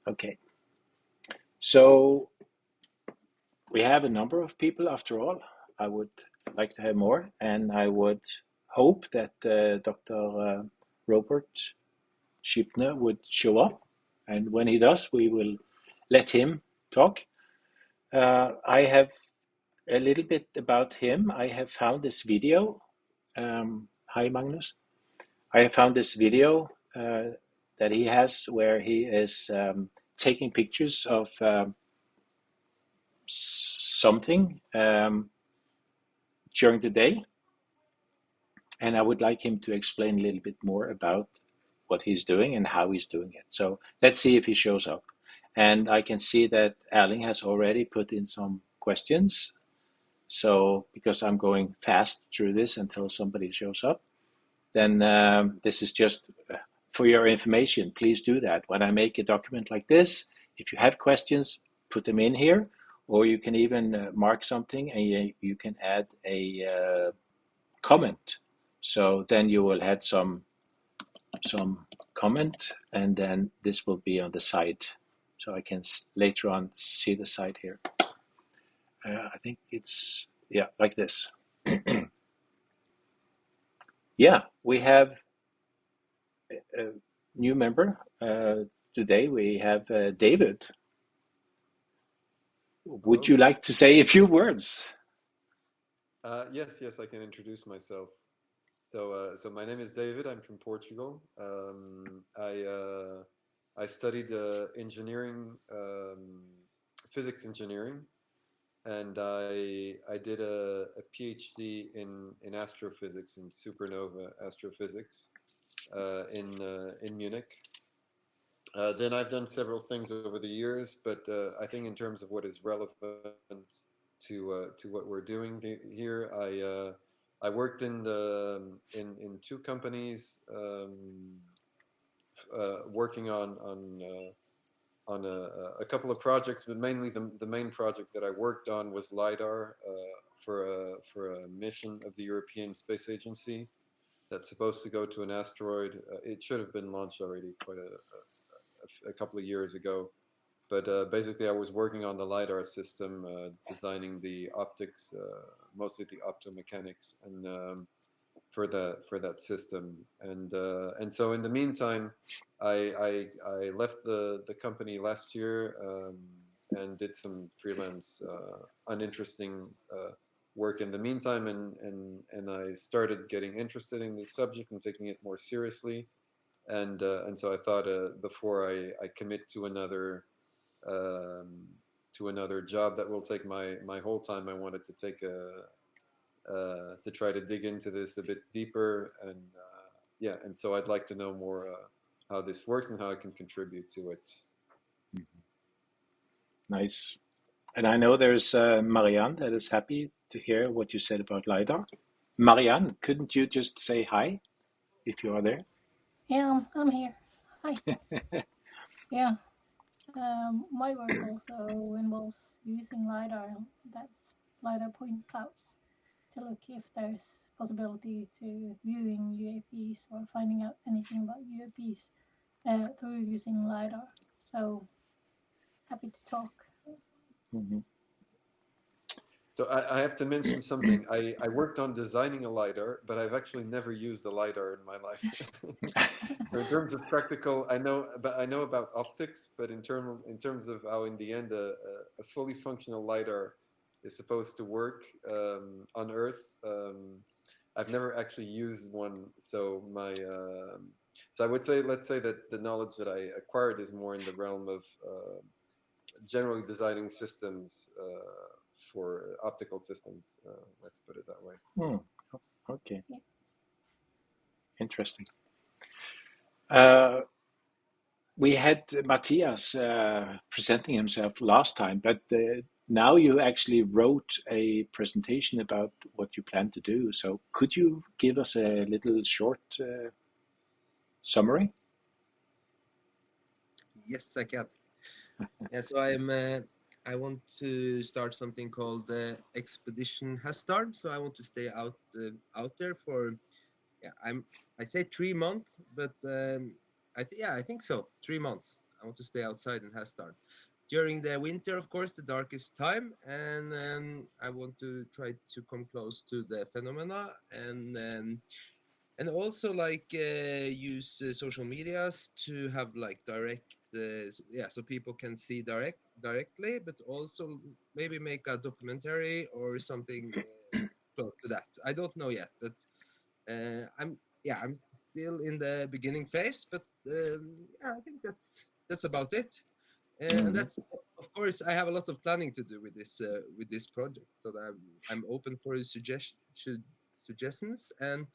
Okay. So we have a number of people after all. I would like to have more, and I would hope that Dr. Robert Shiepe would show up. And when he does, we will let him talk. I have a little bit about him. I have found this video. Hi, Magnus. I have found this video that he has where he is taking pictures of something during the day, and I would like him to explain a little bit more about what he's doing and how he's doing it. So let's see if he shows up. And I can see that Erling has already put in some questions. So because I'm going fast through this until somebody shows up, then this is just for your information. Please do that. When I make a document like this, if you have questions, put them in here, or you can even mark something and you can add a comment. So then you will add some comment, and then this will be on the side. So I can later on see the side here. I think it's, yeah, like this. Yeah, we have a new member. Today we have David. Would Hello. you like to say a few words? Yes, I can introduce myself. So my name is David. I'm from Portugal. I studied engineering, physics engineering, and I did a PhD in astrophysics, in supernova astrophysics, in Munich. Then I've done several things over the years, but I think in terms of what is relevant to what we're doing here, I worked in two companies, working on a couple of projects, but mainly the main project that I worked on was LIDAR, for a mission of the European Space Agency that's supposed to go to an asteroid. It should have been launched already quite a couple of years ago. But basically, I was working on the LIDAR system, designing the optics, mostly the optomechanics, and for that system. And so in the meantime, I left the company last year, and did some freelance, uninteresting work in the meantime, and I started getting interested in this subject and taking it more seriously. And so I thought, before I commit to another job that will take my whole time, I wanted to take to try to dig into this a bit deeper, and yeah, and so I'd like to know more, how this works and how I can contribute to it. Nice. And I know there's Marianne that is happy to hear what you said about LiDAR. Marianne, couldn't you just say hi if you are there? Yeah, I'm here. Hi. Yeah, my work also involves using LIDAR, that's LIDAR point clouds, to look if there's possibility to viewing UAPs or finding out anything about UAPs through using LIDAR. So happy to talk. Mhm. So I have to mention something. I worked on designing a LiDAR, but I've actually never used a LiDAR in my life. So in terms of practical, I know about optics, but in terms of how in the end a fully functional LiDAR is supposed to work, on Earth, I've never actually used one. So I would say, let's say that the knowledge that I acquired is more in the realm of generally designing systems, for optical systems. Let's put it that way. Hmm. Okay, Yeah. interesting. Uh, we had Matthias presenting himself last time, but now you actually wrote a presentation about what you plan to do. So could you give us a little short summary? Yes, I can. Yeah, so I want to start something called Expedition Hessdalen. So I want to stay out there for, yeah, I say 3 months, but I think so, 3 months. I want to stay outside in Hessdalen. During the winter, of course, the darkest time, and I want to try to come close to the phenomena, and also like use social medias to have like direct so people can see directly, but also maybe make a documentary or something close to that. I don't know yet, but I'm still in the beginning phase, but yeah, I think that's about it. And Mm-hmm. that's, of course, I have a lot of planning to do with this project, so that I'm open for suggestions. And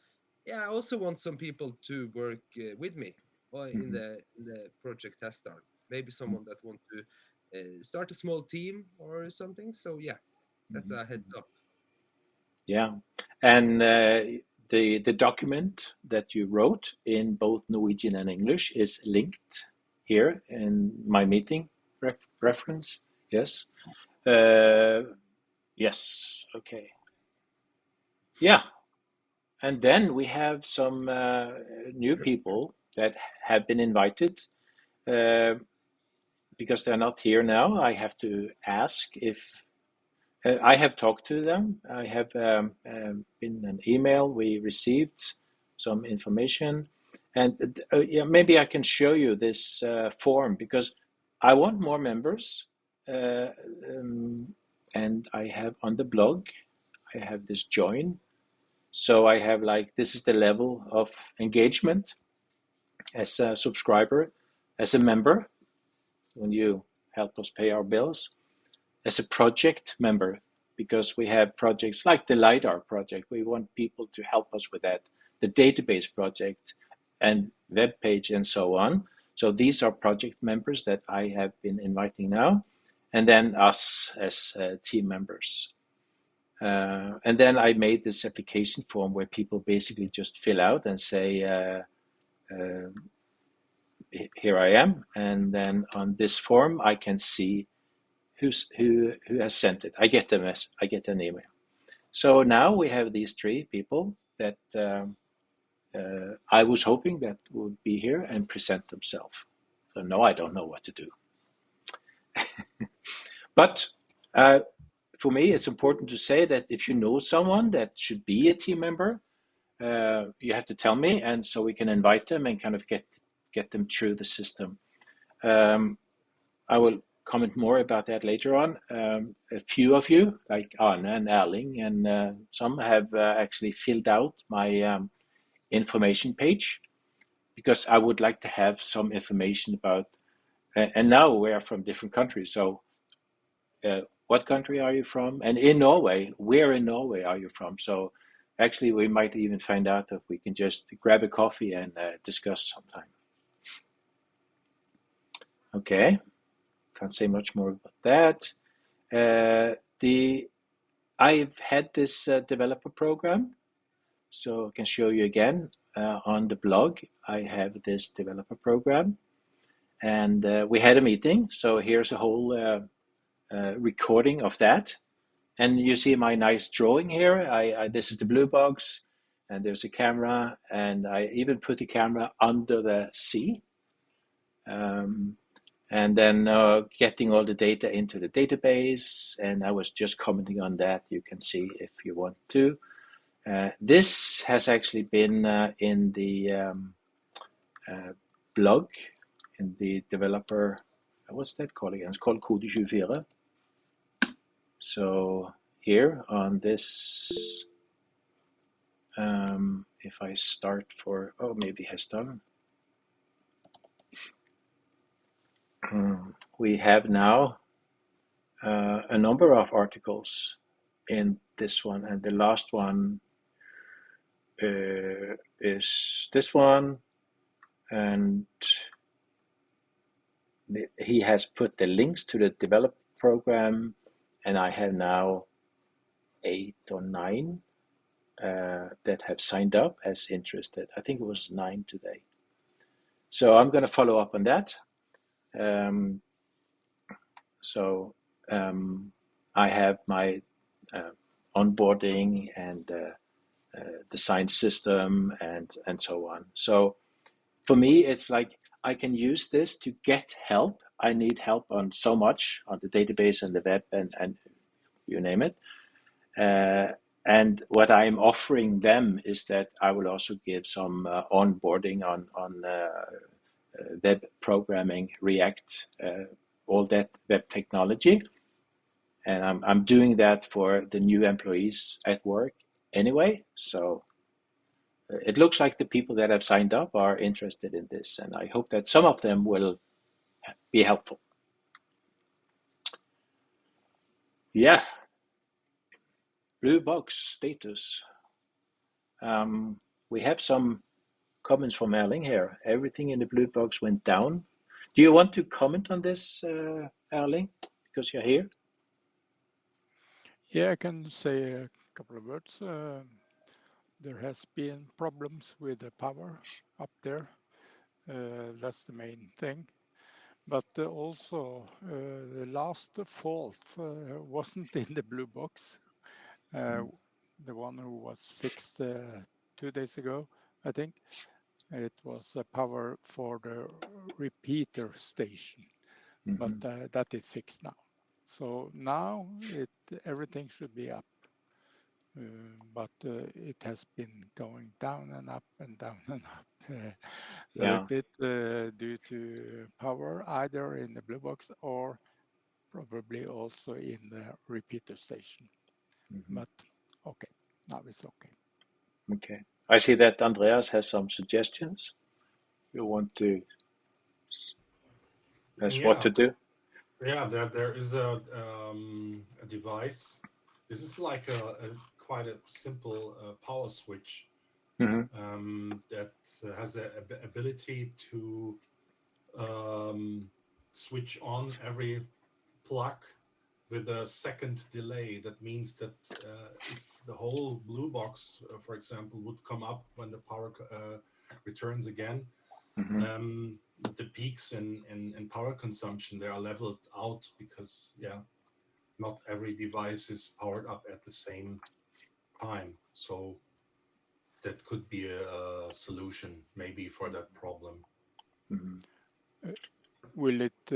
yeah, I also want some people to work with me in Mm-hmm. the project has started. Maybe someone that want to start a small team or something. So yeah, that's a Mm-hmm. heads up. Yeah, and the document that you wrote in both Norwegian and English is linked here in my meeting reference. Yes. Uh, yes. Okay. Yeah, and then we have some new people that have been invited. Uh, because they're not here now, I have to ask if I have talked to them. I have been an email. We received some information, and yeah, maybe I can show you this form because I want more members, uh, um, and I have on the blog. I have this join, so I have like this is the level of engagement as a subscriber, as a member when you help us pay our bills, as a project member, because we have projects like the LIDAR project. We want people to help us with that, the database project and web page and so on. So these are project members that I have been inviting now, and then us as team members. And then I made this application form where people basically just fill out and say, uh, here I am. And then on this form, I can see who has sent it. I get an email. So now we have these three people that I was hoping that would be here and present themselves. So now I don't know what to do. But for me, it's important to say that if you know someone that should be a team member, you have to tell me, and so we can invite them and kind of get them through the system. I will comment more about that later on. A few of you, like Arne and Erling, and some have actually filled out my information page because I would like to have some information about. And now we are from different countries, so what country are you from? And in Norway, where in Norway are you from? So actually, we might even find out if we can just grab a coffee and discuss sometime. Okay, can't say much more about that. The I've had this developer program, so I can show you again on the blog. I have this developer program, and we had a meeting. So here's a whole recording of that, and you see my nice drawing here. This is the BlueBox, and there's a camera, and I even put the camera under the sea. And then getting all the data into the database, and I was just commenting on that. You can see if you want to. This has actually been in the blog, in the developer, what's that called again? It's called Code 24. So here on this, if I start for, maybe Hessdalen. We have now a number of articles in this one, and the last one is this one, and he has put the links to the develop program, and I have now 8 or 9 that have signed up as interested. I think it was 9 today. So I'm going to follow up on that. I have my onboarding and design system and so on. So for me, it's like I can use this to get help. I need help on so much on the database and the web and you name it. And what I'm offering them is that I will also give some onboarding on web programming, React, all that web technology. And I'm doing that for the new employees at work anyway. So it looks like the people that have signed up are interested in this, and I hope that some of them will be helpful. Yeah, BlueBox status. We have some comments from Erling here. Everything in the BlueBox went down. Do you want to comment on this, Erling, because you're here? Yeah, I can say a couple of words. There has been problems with the power up there. That's the main thing. But also, the last fault wasn't in the BlueBox. The one who was fixed 2 days ago, I think. It was power for the repeater station, but that is fixed now. So now everything should be up. But it has been going down and up and down and up a little bit due to power, either in the BlueBox or probably also in the repeater station. But okay, now it's okay. Okay. I see that Andreas has some suggestions. You want to ask what to do? Yeah, there is a device. This is like a quite a simple power switch that has the ability to switch on every plug with a second delay. That means that if the whole blue box, for example, would come up when the power returns again, the peaks in power consumption, they are leveled out because, not every device is powered up at the same time. So that could be a solution maybe for that problem. Will it,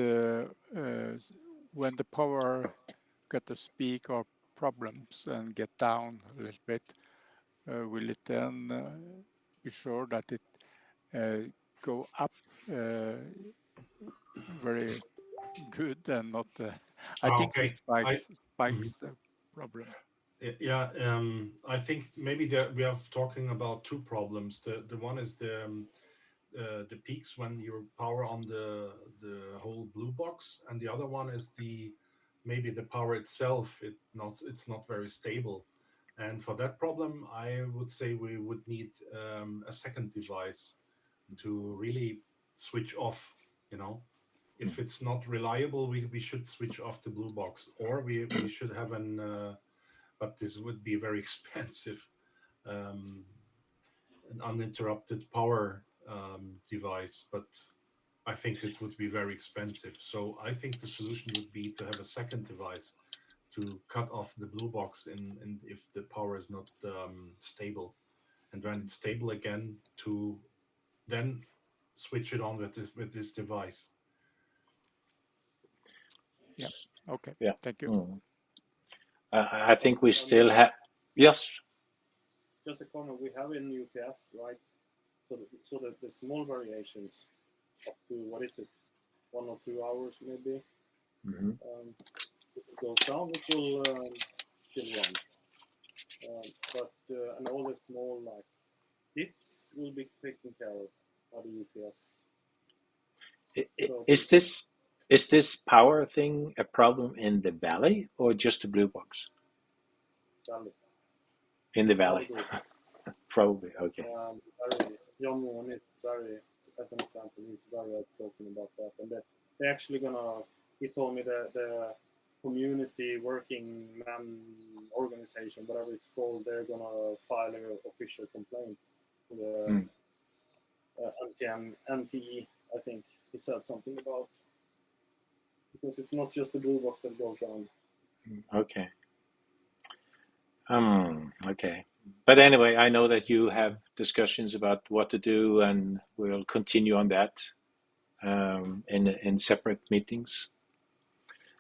when the power got to speak or problems and get down a little bit, will it then be sure that it go up very good and not? I think Okay. it spikes the problem. Yeah, I think maybe we are talking about two problems. The one is the peaks when you power on the whole blue box, and the other one is maybe the power itself. It's not very stable, and for that problem, I would say we would need a second device to really switch off. If it's not reliable, we should switch off the blue box, or we should have but this would be very expensive, an uninterrupted power device. But I think it would be very expensive. So I think the solution would be to have a second device to cut off the blue box and if the power is not stable, and when it's stable again, to then switch it on with this device. Yeah. Okay. Yeah. Thank you. I think we still have. Yes. Just a comment. We have in UPS, right? So the small variations up to, what is it, 1 or 2 hours maybe. If it goes down, it will still run. But and all the small dips will be taken care of by the UPS. Is this power thing a problem in the valley or just the blue box? Valley. In the valley. Probably, okay. John Moon is very, as an example, he's very outspoken about that. And they're actually he told me the community working man organization, whatever it's called, they're gonna file an official complaint to the NTE, I think he said something about. Because it's not just the blue box that goes down. Okay. Okay. But anyway, I know that you have discussions about what to do, and we'll continue on that. in separate meetings.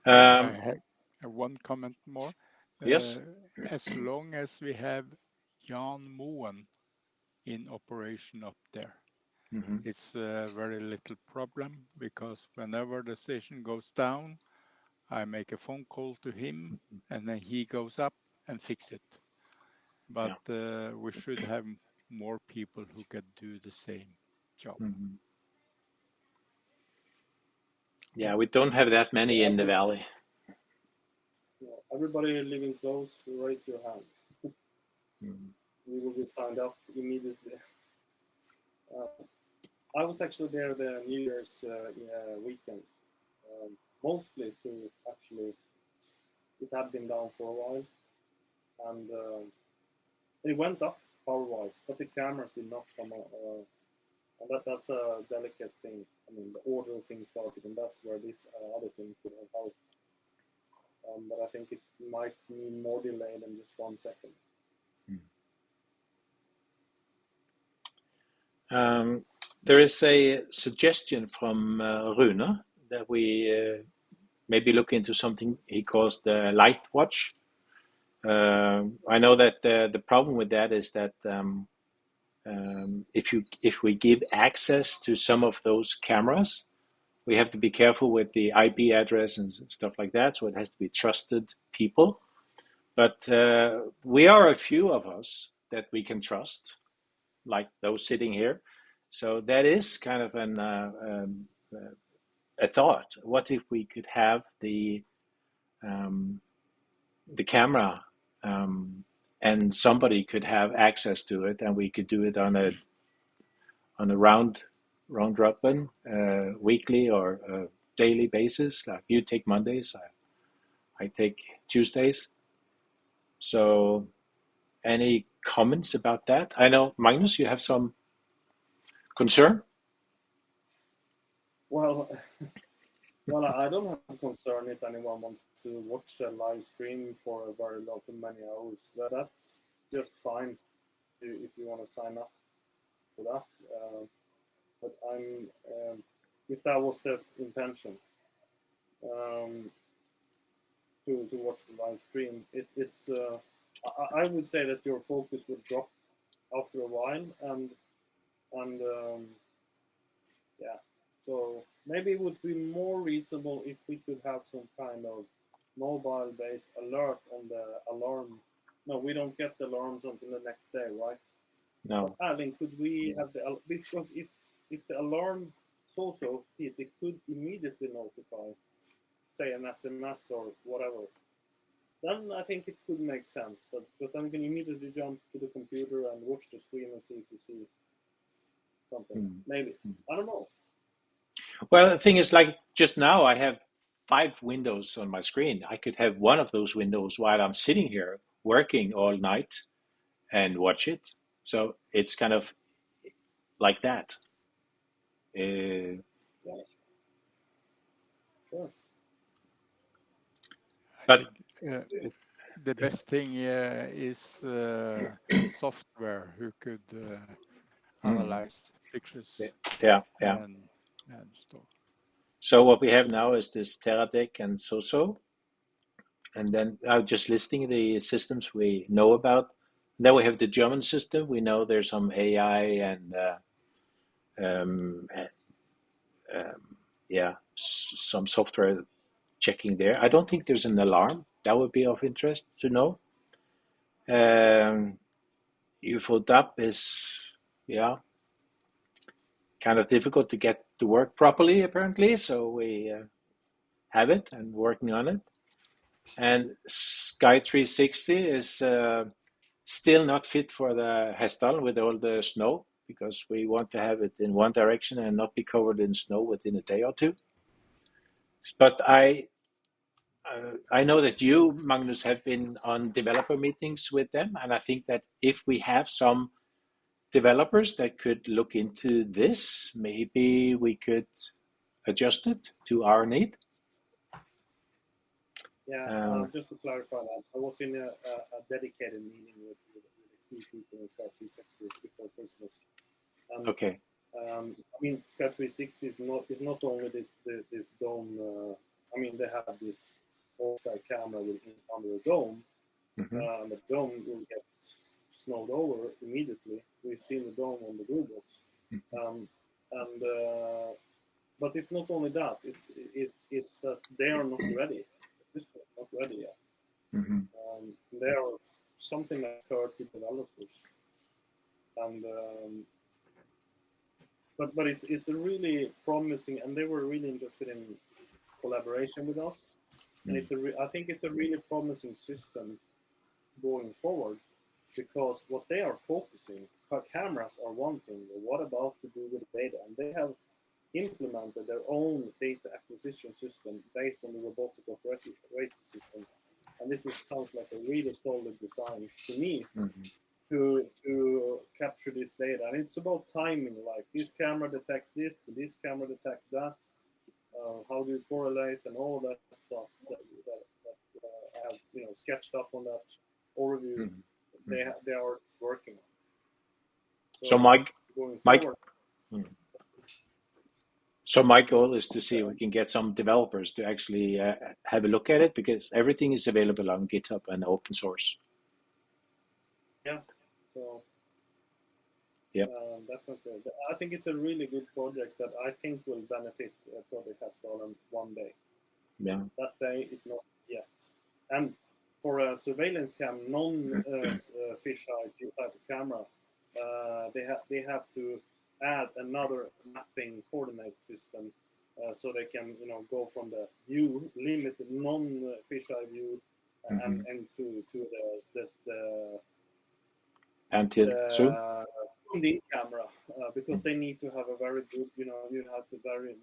I have one comment more. Yes. As long as we have Jan Moen in operation up there, it's a very little problem, because whenever the station goes down, I make a phone call to him and then he goes up and fix it. But we should have more people who can do the same job. Yeah, we don't have that many in the valley. Everybody living close, raise your hand. We will be signed up immediately. I was actually there the New Year's weekend, mostly to actually, it had been down for a while, and it went up power-wise, but the cameras did not come on. And that's a delicate thing. I mean, the order thing started, and that's where this other thing could have helped. But I think it might need more delay than just 1 second. There is a suggestion from Rune that we maybe look into something he calls the light watch. I know that the problem with that is that if we give access to some of those cameras, we have to be careful with the IP address and stuff like that. So it has to be trusted people. But we are a few of us that we can trust, like those sitting here. So that is kind of a thought. What if we could have the camera and somebody could have access to it, and we could do it on a round robin, weekly or daily basis. Like you take Mondays, I take Tuesdays. So, any comments about that? I know, Magnus, you have some concern. Well, I don't have a concern if anyone wants to watch a live stream for a very long, for many hours. That's just fine if you want to sign up for that. But if that was the intention, to watch the live stream, it's. I would say that your focus would drop after a while, and yeah. So maybe it would be more reasonable if we could have some kind of mobile-based alert on the alarm. No, we don't get the alarms until the next day, right? No. But Alan, could we have because if the alarm so is, it could immediately notify, say, an SMS or whatever. Then I think it could make sense, because then we can immediately jump to the computer and watch the screen and see if we see something. Maybe. I don't know. Well, the thing is, like just now, I have 5 windows on my screen. I could have one of those windows while I'm sitting here working all night and watch it. So it's kind of like that. Yes. Sure. But I think the best thing is software who could analyze pictures yeah. and stuff. So what we have now is this Teradek and so, and then I'm just listing the systems we know about. Then we have the German system. We know there's some AI and some software checking there. I don't think there's an alarm. That would be of interest to know. UFO-DAP is, kind of difficult to get to work properly, apparently. So we have it and working on it. And Sky 360 is still not fit for the Hessdalen with all the snow, because we want to have it in one direction and not be covered in snow within a day or two. But I know that you, Magnus, have been on developer meetings with them, and I think that if we have some developers that could look into this, maybe we could adjust it to our need. Yeah, just to clarify that, I was in a dedicated meeting with the key people in Sky 360 before Christmas. Okay. I mean, Sky 360 is not only this dome. I mean, they have this all sky camera under a dome, and the dome will get snowed over immediately. We've seen the dome on the BlueBox, and but it's not only that. It's that they are not ready. The system is not ready yet. There are something like 30 developers, and but it's a really promising, and they were really interested in collaboration with us, and I think it's a really promising system going forward, because what they are focusing, cameras are one thing, but what about to do with data? And they have implemented their own data acquisition system based on the robotic operating system, and this sounds like a really solid design to me. To capture this data, and it's about timing. Like, this camera detects this camera detects that. How do you correlate, and all that stuff that I have sketched up on that overview. They are working on. So Mike, going forward, so my goal is to see if we can get some developers to actually have a look at it, because everything is available on GitHub and open source. Yeah. So. Yeah. Definitely. I think it's a really good project that I think will benefit Project Hessdalen one day. Yeah. That day is not yet. And for a surveillance cam, non-fisheye type of camera, they have to add another mapping coordinate system, so they can go from the view, limited non-fisheye view, and to the zoomed in camera, because they need to have a very good, you have to very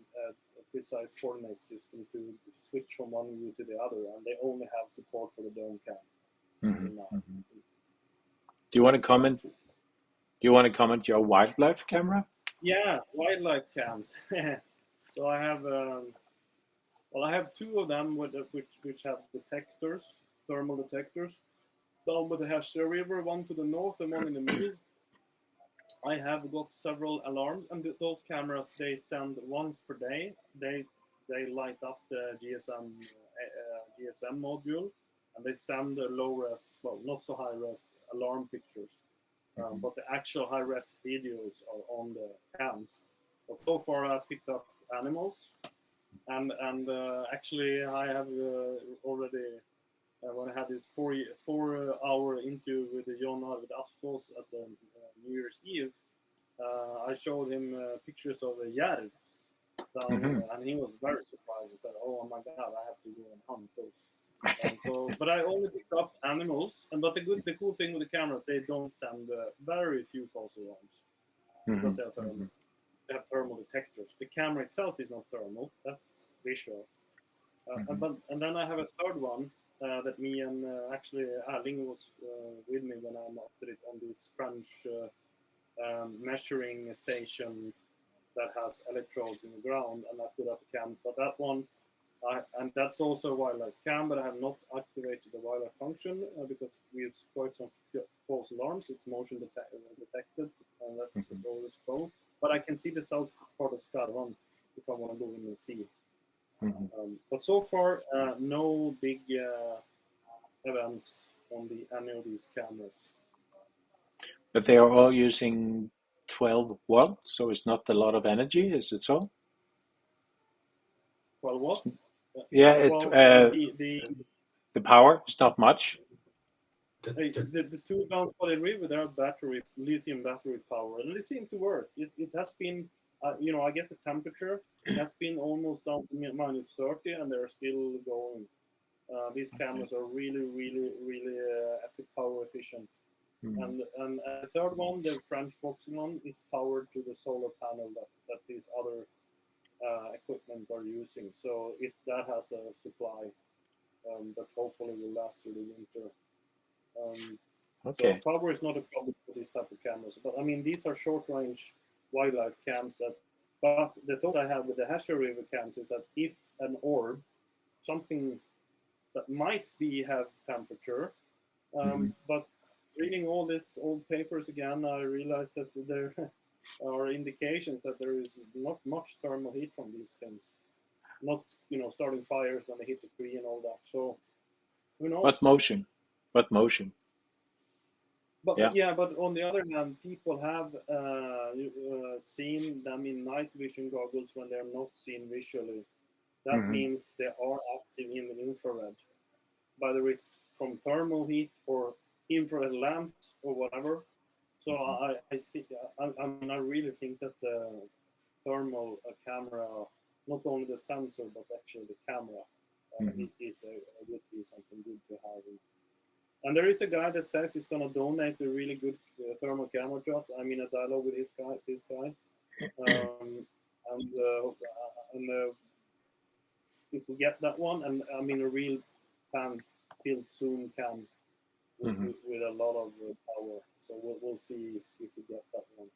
precise coordinate system to switch from one view to the other, and they only have support for the dome cam. Do you want to comment? Do you want to comment your wildlife camera? Yeah, wildlife cams. So I have, I have two of them which have detectors, thermal detectors. Down by the Hessdalen River, one to the north and one in the middle. I have got several alarms, and those cameras, they send once per day. They light up the GSM module, and they send the low res, well, not so high res alarm pictures, but the actual high res videos are on the cams. But so far, I picked up animals, and actually I have already. When I had this 4-hour interview with John Arvid Aspås at the New Year's Eve, I showed him pictures of the järvs down, and he was very surprised. He said, "Oh my God, I have to go and hunt those." But I only picked up animals, but the cool thing with the cameras, they don't send very few false alarms, because they are thermal. They have thermal detectors. The camera itself is not thermal; that's visual. And then I have a third one. That me and actually Erling was with me when I mounted it on this French measuring station that has electrodes in the ground, and I put up a cam. But that one, and that's also a wildlife cam, but I have not activated the wildlife function because we've quite some false alarms. It's motion detected, and that's always cool. But I can see the south part of Skarvan if I want to go in and see. But so far, no big events on any of these cameras. But they are all using 12 watts, so it's not a lot of energy, is it so? 12 watt? Yeah, the power is not much. The two down by the river, they are lithium battery power, and they seem to work. It has been, I get the temperature. It has been almost down to minus 30, and they're still going. These cameras are really, really, really power efficient. And the third one, the French boxing one, is powered to the solar panel that these other equipment are using. So that has a supply that hopefully will last through the winter. So power is not a problem for these type of cameras. But I mean, these are short-range wildlife cams but the thought I have with the Hessdalen River cams is that if an orb, something that might have temperature, but reading all these old papers again, I realized that are indications that there is not much thermal heat from these things. Not, starting fires when they hit the tree and all that. So who knows? But motion. But Yeah. yeah, but on the other hand, people have seen them in night vision goggles when they're not seen visually. That means they are active in the infrared, whether it's from thermal heat or infrared lamps or whatever. So I really think that the thermal camera, not only the sensor but actually the camera, would be something good to have. And there is a guy that says he's going to donate a really good thermal camera to us. I'm in a dialogue with this guy. And if we get that one, and I mean a real pan tilt zoom cam with a lot of power. So we'll see if we could get that one.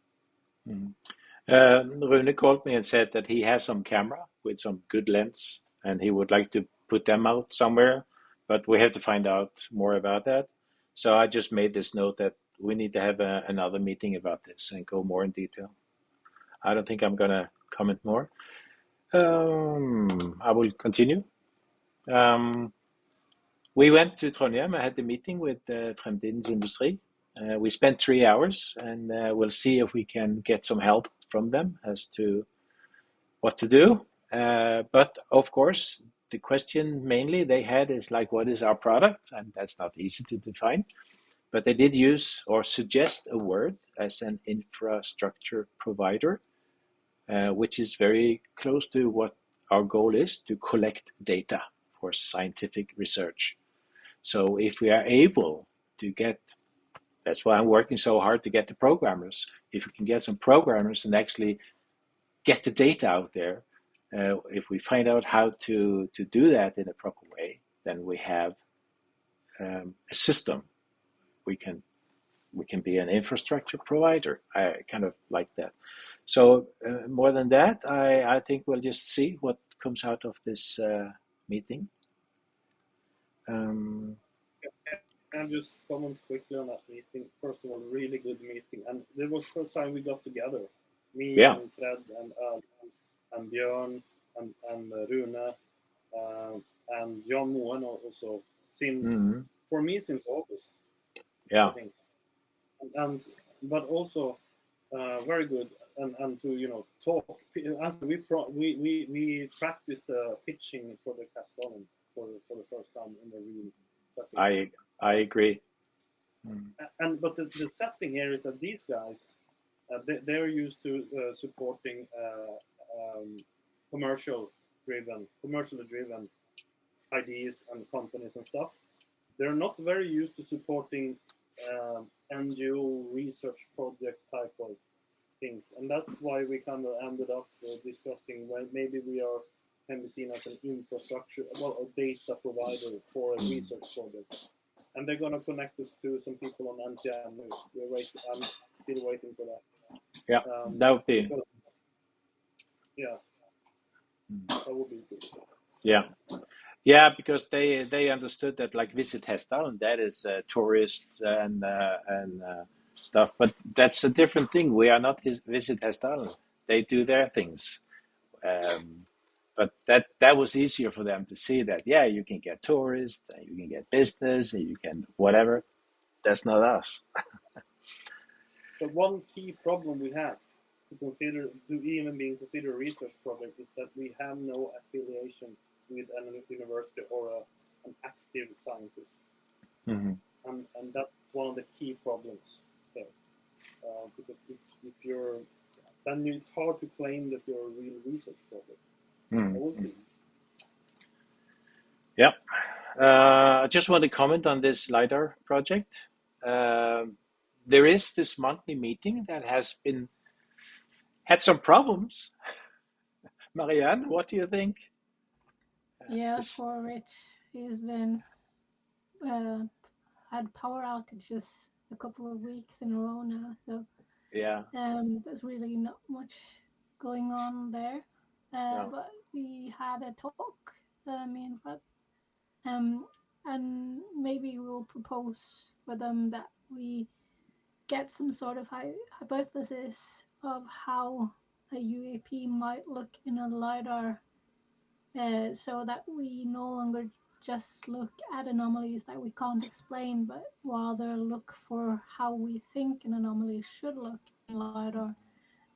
Rune called me and said that he has some camera with some good lens and he would like to put them out somewhere, but we have to find out more about that. So I just made this note that we need to have another meeting about this and go more in detail. I don't think I'm going to comment more. I will continue. We went to Trondheim. I had the meeting with Fremtidens Industri. We spent 3 hours, and we'll see if we can get some help from them as to what to do. But of course, the question mainly they had is like, what is our product? And that's not easy to define. But they did use or suggest a word as an infrastructure provider, which is very close to what our goal is, to collect data for scientific research. So if we are able to get, that's why I'm working so hard to get the programmers. If we can get some programmers and actually get the data out there, if we find out how to do that in a proper way, then we have a system. We can be an infrastructure provider. I kind of like that. So more than that, I think we'll just see what comes out of this meeting. I'll just comment quickly on that meeting. First of all, really good meeting, and it was the first time we got together. Me and Fred and Björn and Rune and Jan Moen also since for me since August. Yeah. I think, but also very good and to talk. We practiced pitching Project Hessdalen for the first time in the real setting. I agree. But the setting here is that these guys they're used to supporting commercially driven ideas and companies and stuff. They're not very used to supporting NGO research project type of things, and that's why we kind of ended up discussing when maybe can be seen as an infrastructure, a data provider for a research project. And they're going to connect us to some people on NTN. I'm still waiting for that. Yeah, that would be. That would be good. Yeah, because they understood that like Visit Hessdalen, that is tourists and stuff, but that's a different thing. We are not Visit Hessdalen. They do their things. But that was easier for them to see that, yeah, you can get tourists, and you can get business, and you can whatever. That's not us. But one key problem we have to even being considered a research project is that we have no affiliation with a university or an active scientist. And that's one of the key problems there. Because if you're, then it's hard to claim that you're a real research project. We'll see. Yep. I just want to comment on this LIDAR project. There is this monthly meeting that had some problems. Marianne, what do you think? Yes, for Rich, he's been had power outages a couple of weeks in a row now, so there's really not much going on there. But we had a talk, me and Fred, and maybe we'll propose for them that we get some sort of hypothesis of how a UAP might look in a LiDAR, so that we no longer just look at anomalies that we can't explain, but rather look for how we think an anomaly should look in LiDAR.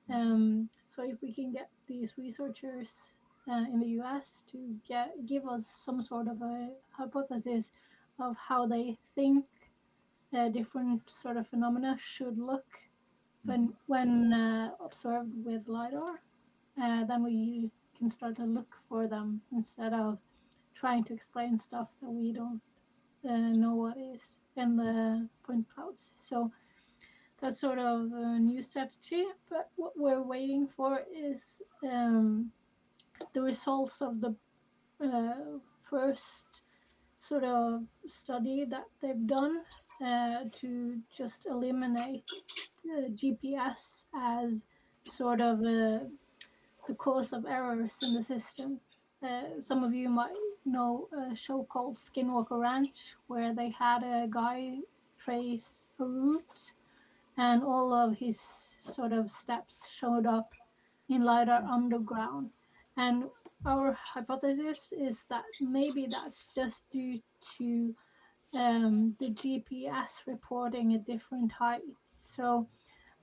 So if we can get these researchers in the US to give us some sort of a hypothesis of how they think different sort of phenomena should look when observed with LiDAR, then we can start to look for them instead of trying to explain stuff that we don't know what is in the point clouds. So that's sort of a new strategy. But what we're waiting for is the results of the first sort of study that they've done to just eliminate GPS as sort of the cause of errors in the system. Some of you might know a show called Skinwalker Ranch, where they had a guy trace a route, and all of his sort of steps showed up in LiDAR underground. And our hypothesis is that maybe that's just due to the GPS reporting at different heights. So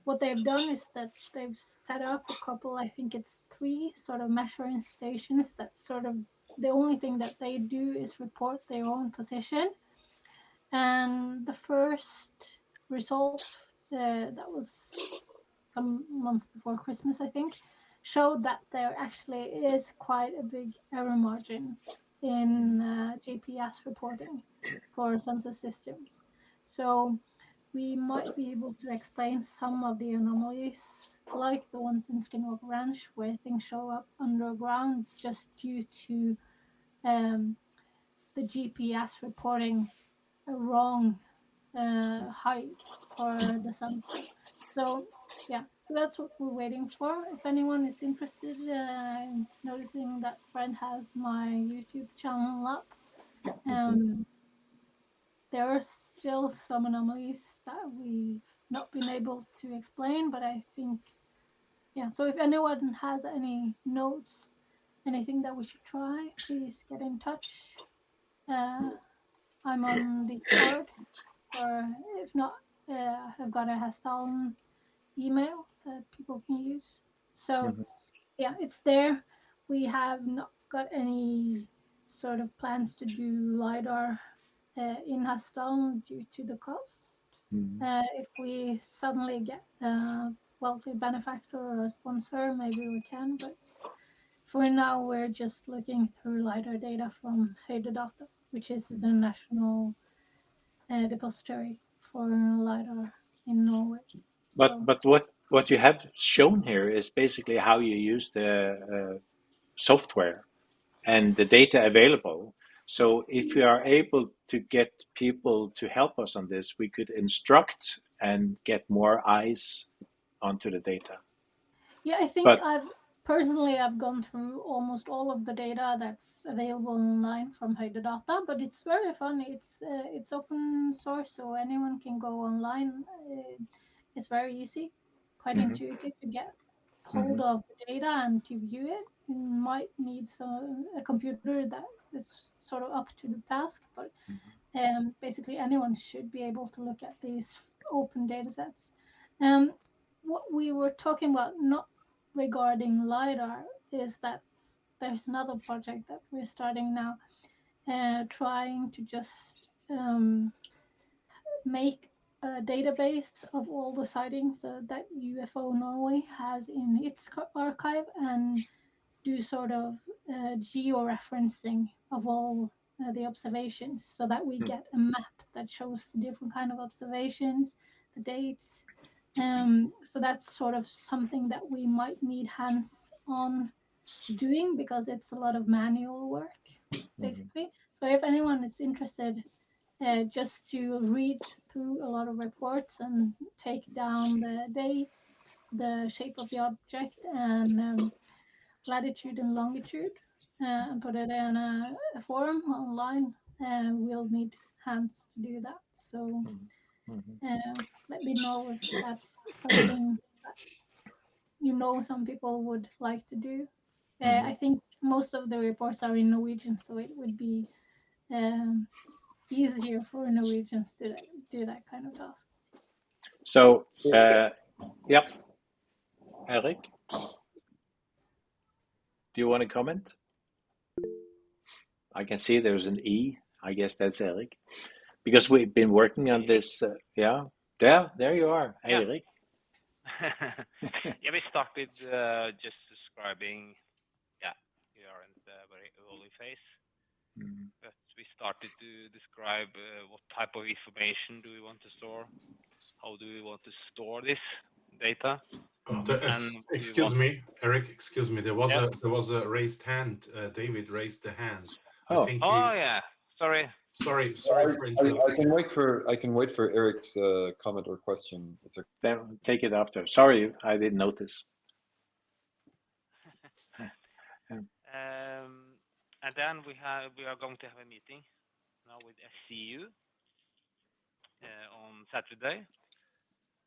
what they've done is that they've set up a couple, I think it's 3 sort of measuring stations that sort of the only thing that they do is report their own position. And the first results that was some months before Christmas, I think, showed that there actually is quite a big error margin in GPS reporting for sensor systems. So we might be able to explain some of the anomalies, like the ones in Skinwalker Ranch, where things show up underground just due to the GPS reporting a wrong height for the sensor. So yeah, so that's what we're waiting for. If anyone is interested, noticing that Fred has my YouTube channel up. There are still some anomalies that we've not been able to explain, but I think, yeah. So if anyone has any notes, anything that we should try, please get in touch. I'm on Discord, or if not, I've got a Hessdalen email that people can use. So yeah, it's there. We have not got any sort of plans to do LiDAR in Hessdalen due to the cost. If we suddenly get a wealthy benefactor or a sponsor, maybe we can, but for now we're just looking through LiDAR data from Hessdalen, which is the national depository for LiDAR in Norway. But what you have shown here is basically how you use the software and the data available. So if we are able to get people to help us on this, we could instruct and get more eyes onto the data. Yeah, I think I've gone through almost all of the data that's available online from Hessdalen, but it's very funny. It's open source, so anyone can go online. It's very easy, quite intuitive to get hold of the data and to view it. You might need a computer that is sort of up to the task, but basically anyone should be able to look at these open data sets. What we were talking about, not regarding LiDAR, is that there's another project that we're starting now, trying to just make a database of all the sightings that UFO Norway has in its archive, and do sort of geo-referencing of all the observations, so that we get a map that shows the different kind of observations, the dates. So that's sort of something that we might need hands-on doing, because it's a lot of manual work, basically. So if anyone is interested, just to read through a lot of reports and take down the date, the shape of the object, and latitude and longitude, and put it in a forum online, we'll need hands to do that. So let me know if that's something some people would like to do. Mhm. I think most of the reports are in Norwegian, so it would be easier for Norwegians to do that kind of task. So, yep, Eric, do you want to comment? I can see there's an E. I guess that's Eric. Because we've been working on this. Yeah, there you are, Yeah. Eric. Yeah, we started just describing, we are in the very early phase, but we started to describe what type of information do we want to store, how do we want to store this data, and Excuse me, Eric. Excuse me. There was Yeah. a raised hand. David raised the hand. I Oh, think Oh yeah, sorry. Sorry for interrupting. I can wait for Eric's comment or question. It's a then take it after. Sorry, I didn't notice. And then we are going to have a meeting now with SCU on Saturday,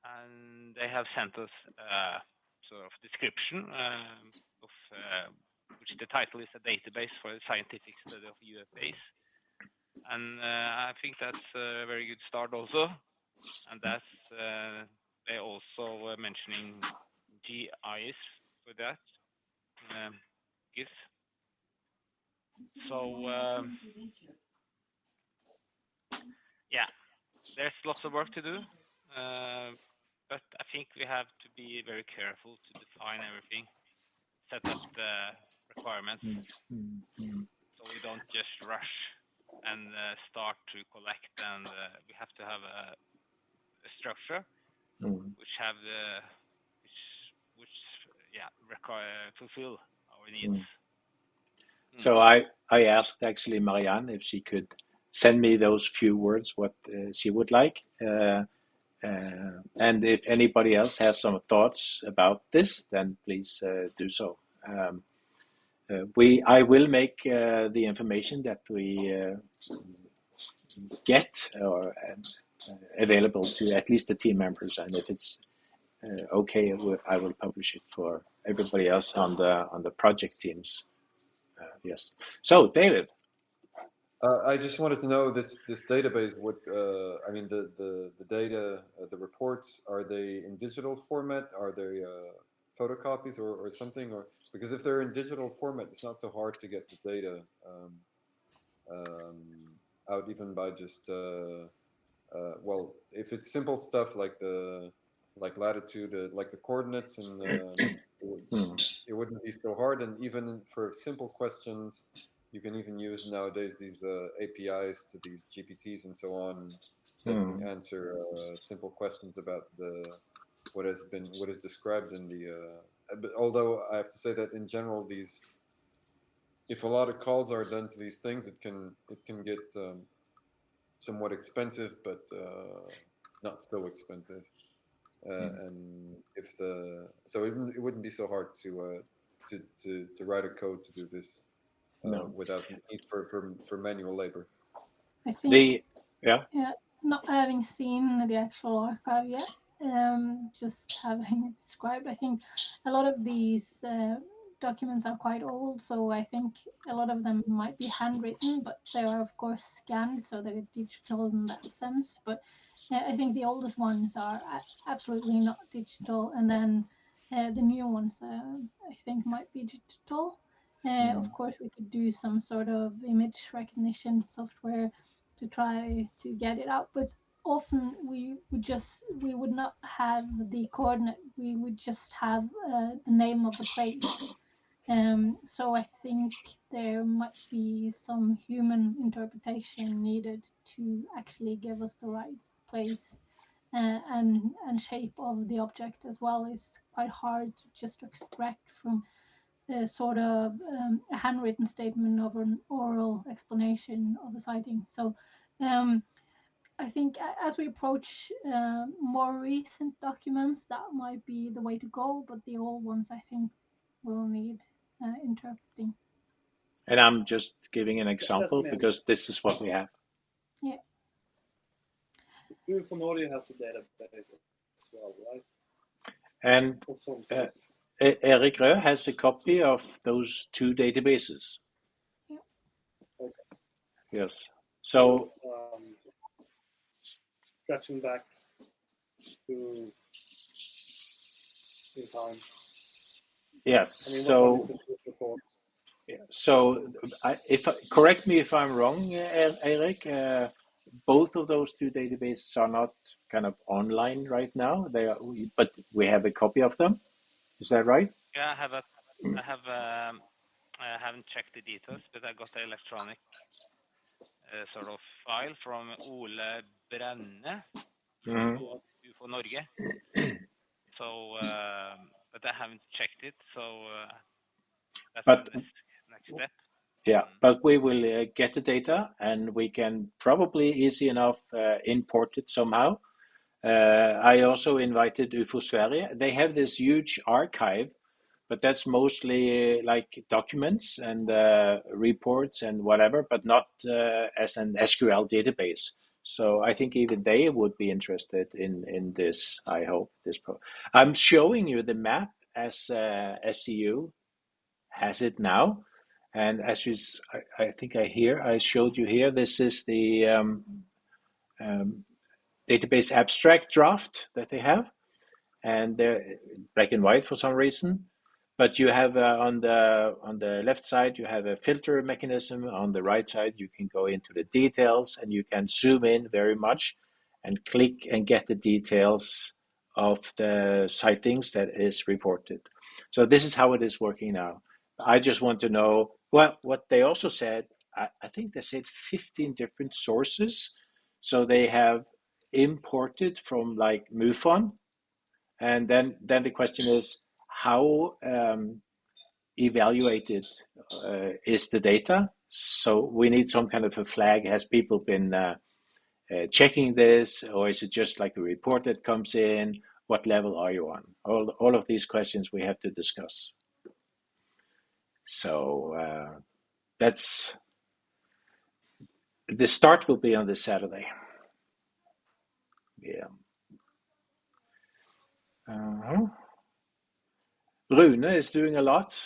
and they have sent us a sort of description of which the title is a database for the scientific study of UFAs, and I think that's a very good start also, and that's they also were mentioning GIS for that GIS. So yeah, there's lots of work to do, but I think we have to be very careful to define everything, set up the requirements, so we don't just rush and start to collect. And we have to have a structure which have the fulfill our needs. So I asked actually Marianne if she could send me those few words, what she would like. And if anybody else has some thoughts about this, then please do so. I will make the information that we get or available to at least the team members, and if it's okay, I will publish it for everybody else on the project teams. Yes. So, David. I just wanted to know this database. What I mean, the data, the reports, are they in digital format? Are they photocopies or something? Or because if they're in digital format, it's not so hard to get the data out, even by just well, if it's simple stuff like latitude, like the coordinates, and it wouldn't be so hard. And even for simple questions, you can even use nowadays these APIs to these GPTs and so on that can answer simple questions about what is described in the. But although I have to say that in general, if a lot of calls are done to these things, it can get somewhat expensive, but not so expensive. And so it wouldn't be so hard to write a code to do this without the need for manual labor. I think not having seen the actual archive yet, just having it described, I think a lot of these documents are quite old, so I think a lot of them might be handwritten, but they are of course scanned, so they're digital in that sense. But I think the oldest ones are absolutely not digital, and then the new ones I think might be digital. Of course, we could do some sort of image recognition software to try to get it out, but often we would not have the coordinate. We would just have the name of the place. So I think there might be some human interpretation needed to actually give us the right place and shape of the object as well. Is quite hard to just extract from sort of a handwritten statement of an oral explanation of a sighting. So I think as we approach more recent documents, that might be the way to go, but the old ones I think will need interpreting. And I'm just giving an example because this is what we have. Yeah. UFO Nordic has a database as well, right? And Erik Røe has a copy of those two databases. Yeah. Okay. Yes. So So scratching back to in time. yes. I mean, what is So the report? so correct me if I'm wrong, Erik. Both of those two databases are not kind of online right now. They are, but we have a copy of them. Is that right? Yeah, I haven't checked the details, but I got the electronic sort of file from Ole Brenne, Mm-hmm. UFO Norge. So, but I haven't checked it. So that's But the next step. yeah, but we will get the data, and we can probably easy enough import it somehow. I also invited UFO Sverige. They have this huge archive, but that's mostly like documents and reports and whatever, but not as an SQL database. So I think even they would be interested in this. I hope this. I'm showing you the map as SCU has it now, and as you, I think I showed you here. This is the um, database abstract draft that they have, and they're black and white for some reason. But you have on the left side you have a filter mechanism. On the right side you can go into the details and you can zoom in very much and click and get the details of the sightings that is reported. So this is how it is working now. I just want to know what they also said. I think they said 15 different sources. So they have imported from like MUFON, and then the question is how evaluated is the data? So we need some kind of a flag. Has people been checking this, or is it just like a report that comes in? What level are you on? All of these questions we have to discuss. So that's the start will be on this Saturday. Yeah. Uh-huh. Rune is doing a lot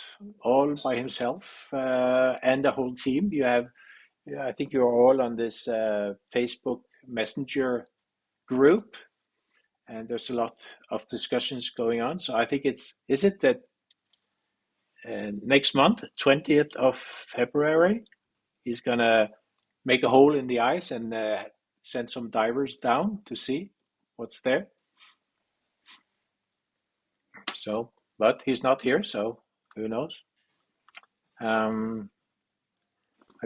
all by himself and the whole team. You have, I think you're all on this Facebook Messenger group, and there's a lot of discussions going on. So I think is it that next month, 20th of February, he's going to make a hole in the ice and send some divers down to see what's there. So, but he's not here, so who knows? I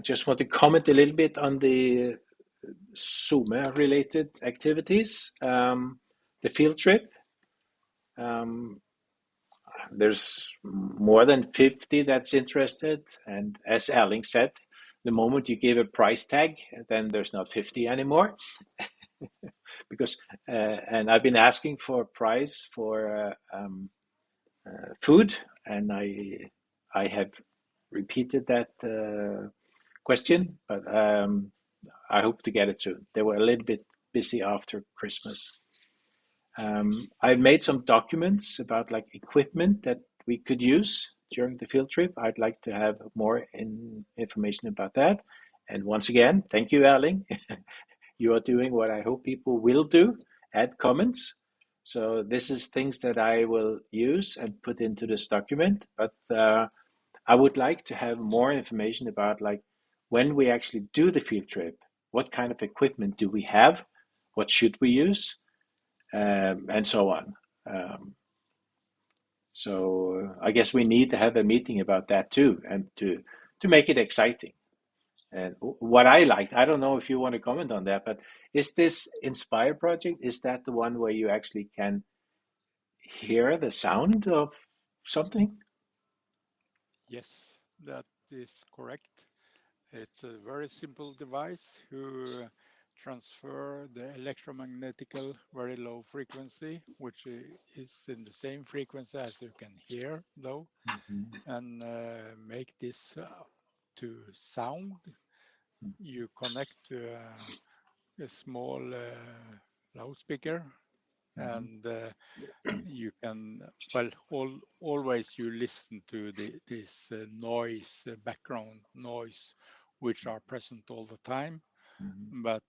just want to comment a little bit on the SOME-related activities. The field trip, there's more than 50 that's interested, and as Erling said, the moment you give a price tag, then there's not 50 anymore. Because and I've been asking for a price for food, and I have repeated that question, but I hope to get it soon. They were a little bit busy after Christmas. I made some documents about like equipment that we could use during the field trip. I'd like to have more information about that. And once again, thank you, Erling. You are doing what I hope people will do, add comments. So this is things that I will use and put into this document. But I would like to have more information about like when we actually do the field trip, what kind of equipment do we have? What should we use? And so on. So I guess we need to have a meeting about that too, and to make it exciting. And what I liked, I don't know if you want to comment on that, but is this Inspire project? Is that the one where you actually can hear the sound of something? Yes, that is correct. It's a very simple device who transfer the electromagnetical very low frequency, which is in the same frequency as you can hear though, and make this to sound. You connect to a small loudspeaker and you can, well, always you listen to this noise, background noise, which are present all the time. But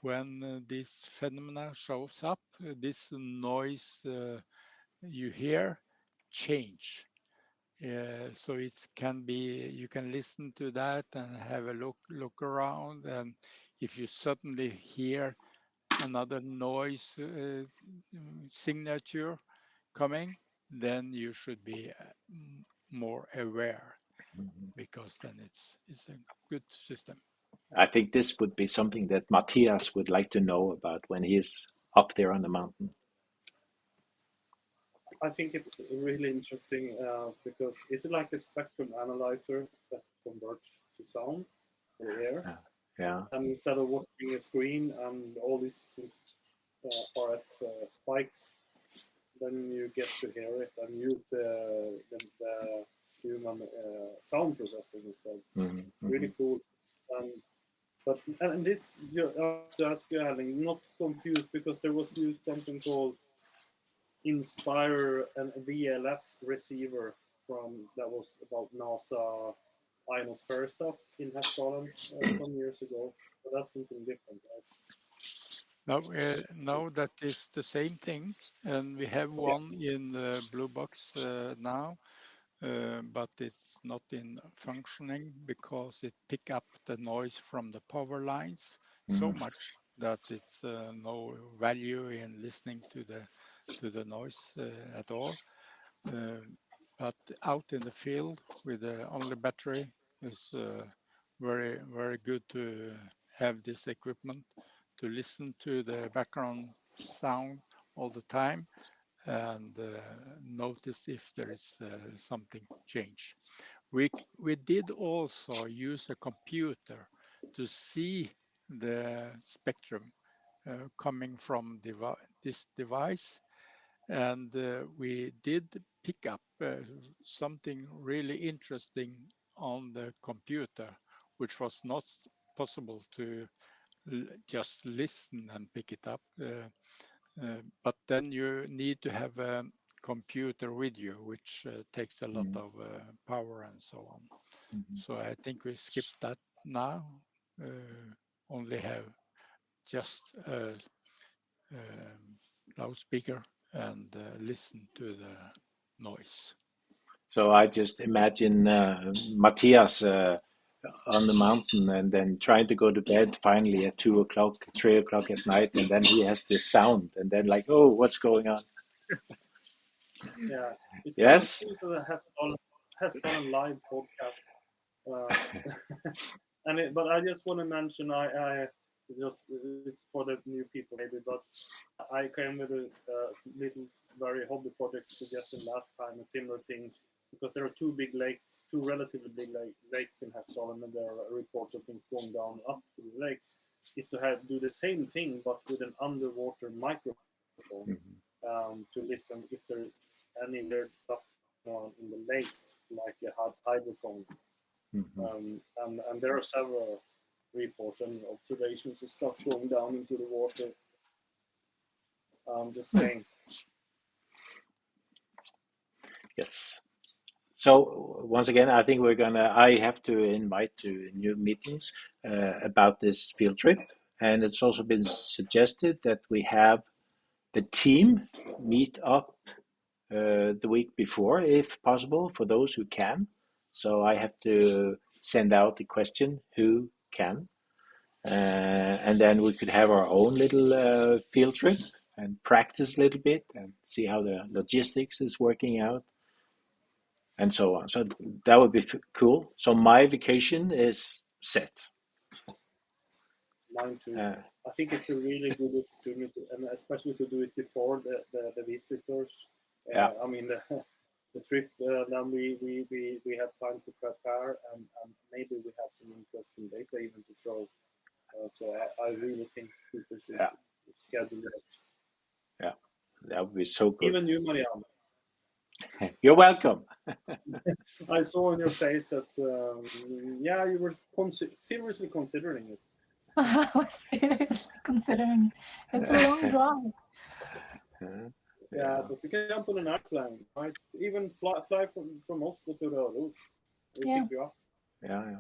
when this phenomena shows up, this noise you hear change. So it can be, you can listen to that and have a look around, and if you suddenly hear another noise signature coming, then you should be more aware, because then it's a good system. I think this would be something that Matthias would like to know about when he's up there on the mountain. I think it's really interesting because it's like a spectrum analyzer that converts to sound for the air. Yeah. And instead of watching a screen and all these RF spikes, then you get to hear it and use the human sound processing instead. Really cool. And this, I have to ask you, Erling, not confused, because there was used something called Inspire and VLF receiver that was about NASA ionosphere stuff in Hessdalen some years ago. But that's something different, right? No, that is the same thing, and we have one in the BlueBox now, but it's not in functioning because it pick up the noise from the power lines so much that it's no value in listening to the noise at all. But out in the field with only battery is very, very good to have this equipment to listen to the background sound all the time and notice if there is something change. We did also use a computer to see the spectrum coming from this device, and we did pick up something really interesting on the computer, which was not possible to just listen and pick it up. But then you need to have a computer with you, which takes a lot of power and so on. So I think we skipped that now. Only have just a loudspeaker and listen to the noise. So I just imagine Matthias on the mountain and then trying to go to bed finally at 2 o'clock, 3 o'clock at night, and then he has this sound, and then like, oh, what's going on? Yeah, it's Yes. kind of Hessdalen live podcast. But I just want to mention, I just, it's for the new people maybe, but I came with a little very hobby project suggestion last time, a similar thing, because there are two relatively big lakes in Hessdalen, and there are reports of things going down up to the lakes, is to do the same thing but with an underwater microphone to listen if there is any weird stuff on in the lakes, like a hydrophone. And there are several reports and observations of stuff going down into the water. I'm just saying. Yes. So once again, I think I have to invite to new meetings about this field trip. And it's also been suggested that we have the team meet up the week before, if possible, for those who can. So I have to send out the question, who can? And then we could have our own little field trip and practice a little bit and see how the logistics is working out and so on. So that would be cool. So my vacation is set. Mine too. I think it's a really good opportunity, and especially to do it before the visitors. I mean the trip. Then we have time to prepare, and maybe we have some interesting data even to show. So I really think people should schedule it. Yeah, that would be so good. Even you, Marianne. You're welcome. I saw in your face that you were seriously considering it. I was seriously considering it. It's a long drive. Yeah, but you can jump on an airplane, right? Even fly from Moscow to the Rus. They Yeah. pick you up. Yeah.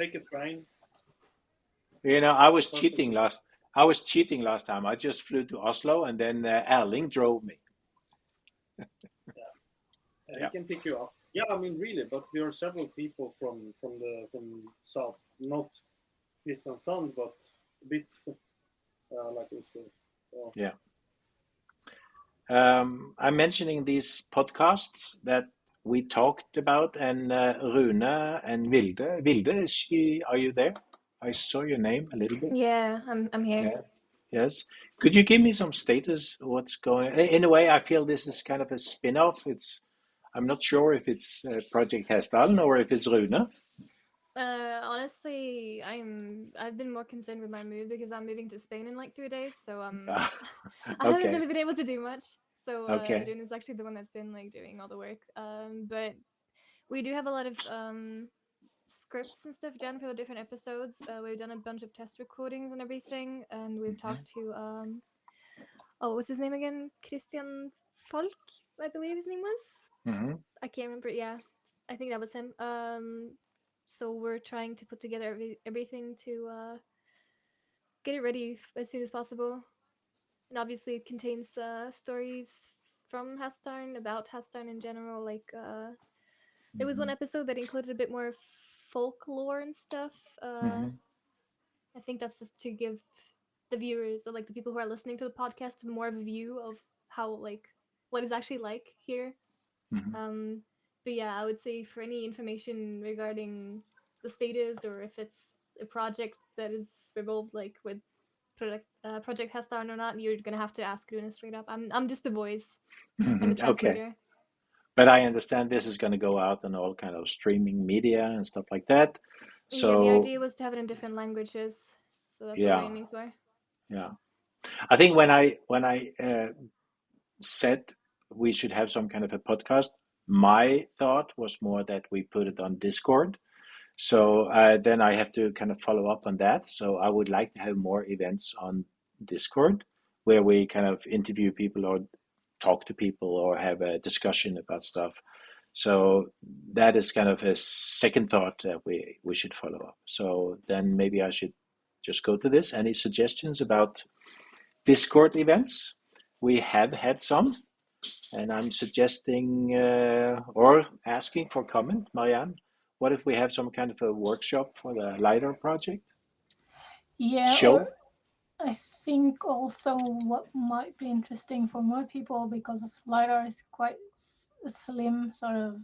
Take a train. You know, I was Perfect. cheating last. I was cheating last time. I just flew to Oslo, and then Erling drove me. He can pick you up. Yeah, I mean, really, but there are several people from south, not Kristiansand, but a bit like Oslo. So, Yeah. I'm mentioning these podcasts that we talked about, and Rune and Vilde. Vilde, are you there? I saw your name a little bit. Yeah, I'm here. Yeah. Yes. Could you give me some status? What's going? In a way, I feel this is kind of a spin-off. I'm not sure if it's Project Hessdalen or if it's Rune. Honestly, I've been more concerned with my move because I'm moving to Spain in like 3 days, so I haven't Okay. really been able to do much. So Okay. Rune is actually the one that's been like doing all the work. But we do have a lot of scripts and stuff done for the different episodes. We've done a bunch of test recordings and everything, and we've talked to what was his name again? Christian Falk, I believe his name was. Mm-hmm. I can't remember. Yeah, I think that was him. So we're trying to put together everything to get it ready as soon as possible. And obviously, it contains stories from Hessdalen, about Hessdalen in general. Like there was one episode that included a bit more folklore and stuff. I think that's just to give the viewers or like the people who are listening to the podcast more of a view of how like what is actually like here. But yeah, I would say for any information regarding the status or if it's a project that is revolved like with Project Hessdalen or not, you're gonna have to ask Rune straight up. I'm just the voice. I'm the Okay. translator. But I understand this is going to go out on all kind of streaming media and stuff like that. Yeah, the So idea was to have it in different languages, so that's what we're yeah, aiming for. yeah. I think when I said we should have some kind of a podcast, my thought was more that we put it on Discord. So then I have to kind of follow up on that. So I would like to have more events on Discord where we kind of interview people or talk to people or have a discussion about stuff. So that is kind of a second thought that we should follow up. So then maybe I should just go to this. Any suggestions about Discord events? We have had some, and I'm suggesting or asking for comment, Marianne. What if we have some kind of a workshop for the LIDAR project? Yeah, Show? or I think also what might be interesting for more people, because LiDAR is quite a slim sort of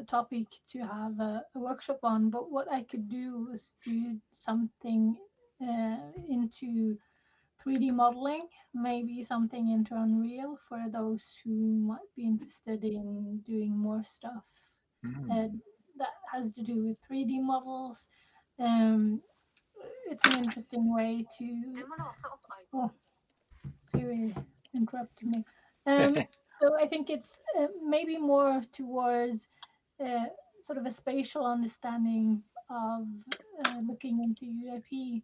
topic to have a workshop on, but what I could do is do something into 3D modeling, maybe something into Unreal for those who might be interested in doing more stuff that has to do with 3D models. It's an interesting way to. Oh, Siri interrupted me. So I think it's maybe more towards uh, sort of a spatial understanding of looking into UAP,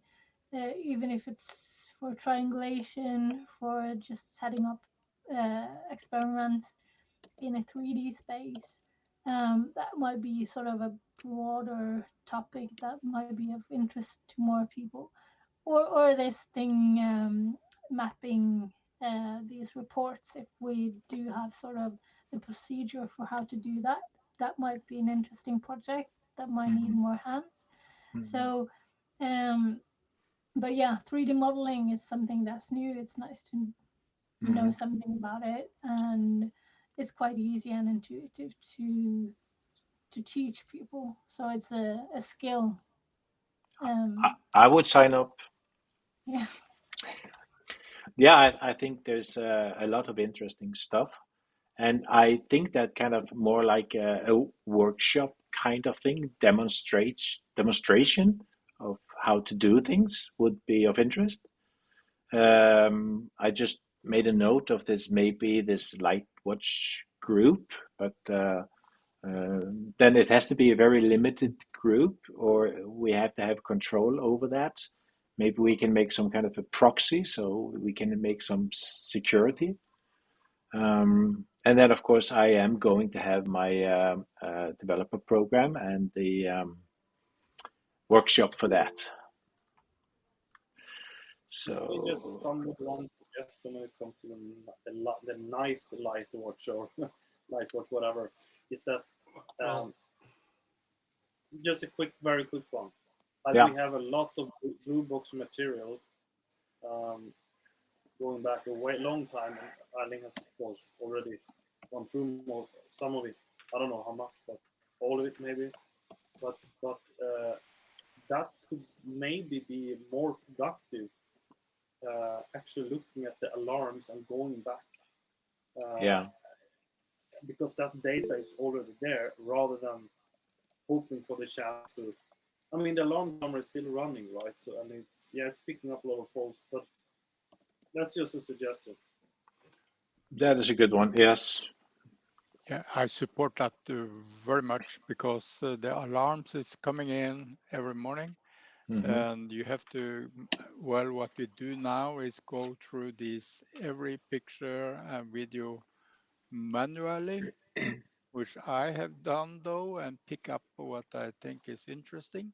even if it's for triangulation, for just setting up experiments in a 3D space. That might be sort of a broader topic that might be of interest to more people. Or this thing mapping these reports, if we do have sort of the procedure for how to do that, that might be an interesting project that might need more hands. So but yeah, 3D modeling is something that's new. It's nice to know something about it, and it's quite easy and intuitive to teach people. So it's a skill. I would sign up. Yeah. Yeah, I think there's a lot of interesting stuff. And I think that kind of more like a workshop kind of thing, demonstration of how to do things would be of interest. I just made a note of this, maybe this Light Watch group, but then it has to be a very limited group, or we have to have control over that. maybe we can make some kind of a proxy so we can make some security. And then, of course, I am going to have my developer program and the workshop for that. Let me just So, come with one suggestion when it comes to the night light watch or light watch, whatever, is that Well, just a very quick one. yeah. We have a lot of BlueBox material going back a long time, and Erling has, of course, already gone through some of it. I don't know how much, but all of it maybe. But that could maybe be more productive. Actually, looking at the alarms and going back, uh, Yeah. because that data is already there, rather than hoping for the chance to. I mean, the alarm timer is still running, right? So, and it's picking up a lot of false, but that's just a suggestion. That is a good one. Yes. Yeah, I support that very much because the alarms is coming in every morning, and you have to. Well, what we do now is go through this every picture and video manually, which I have done though, and pick up what I think is interesting.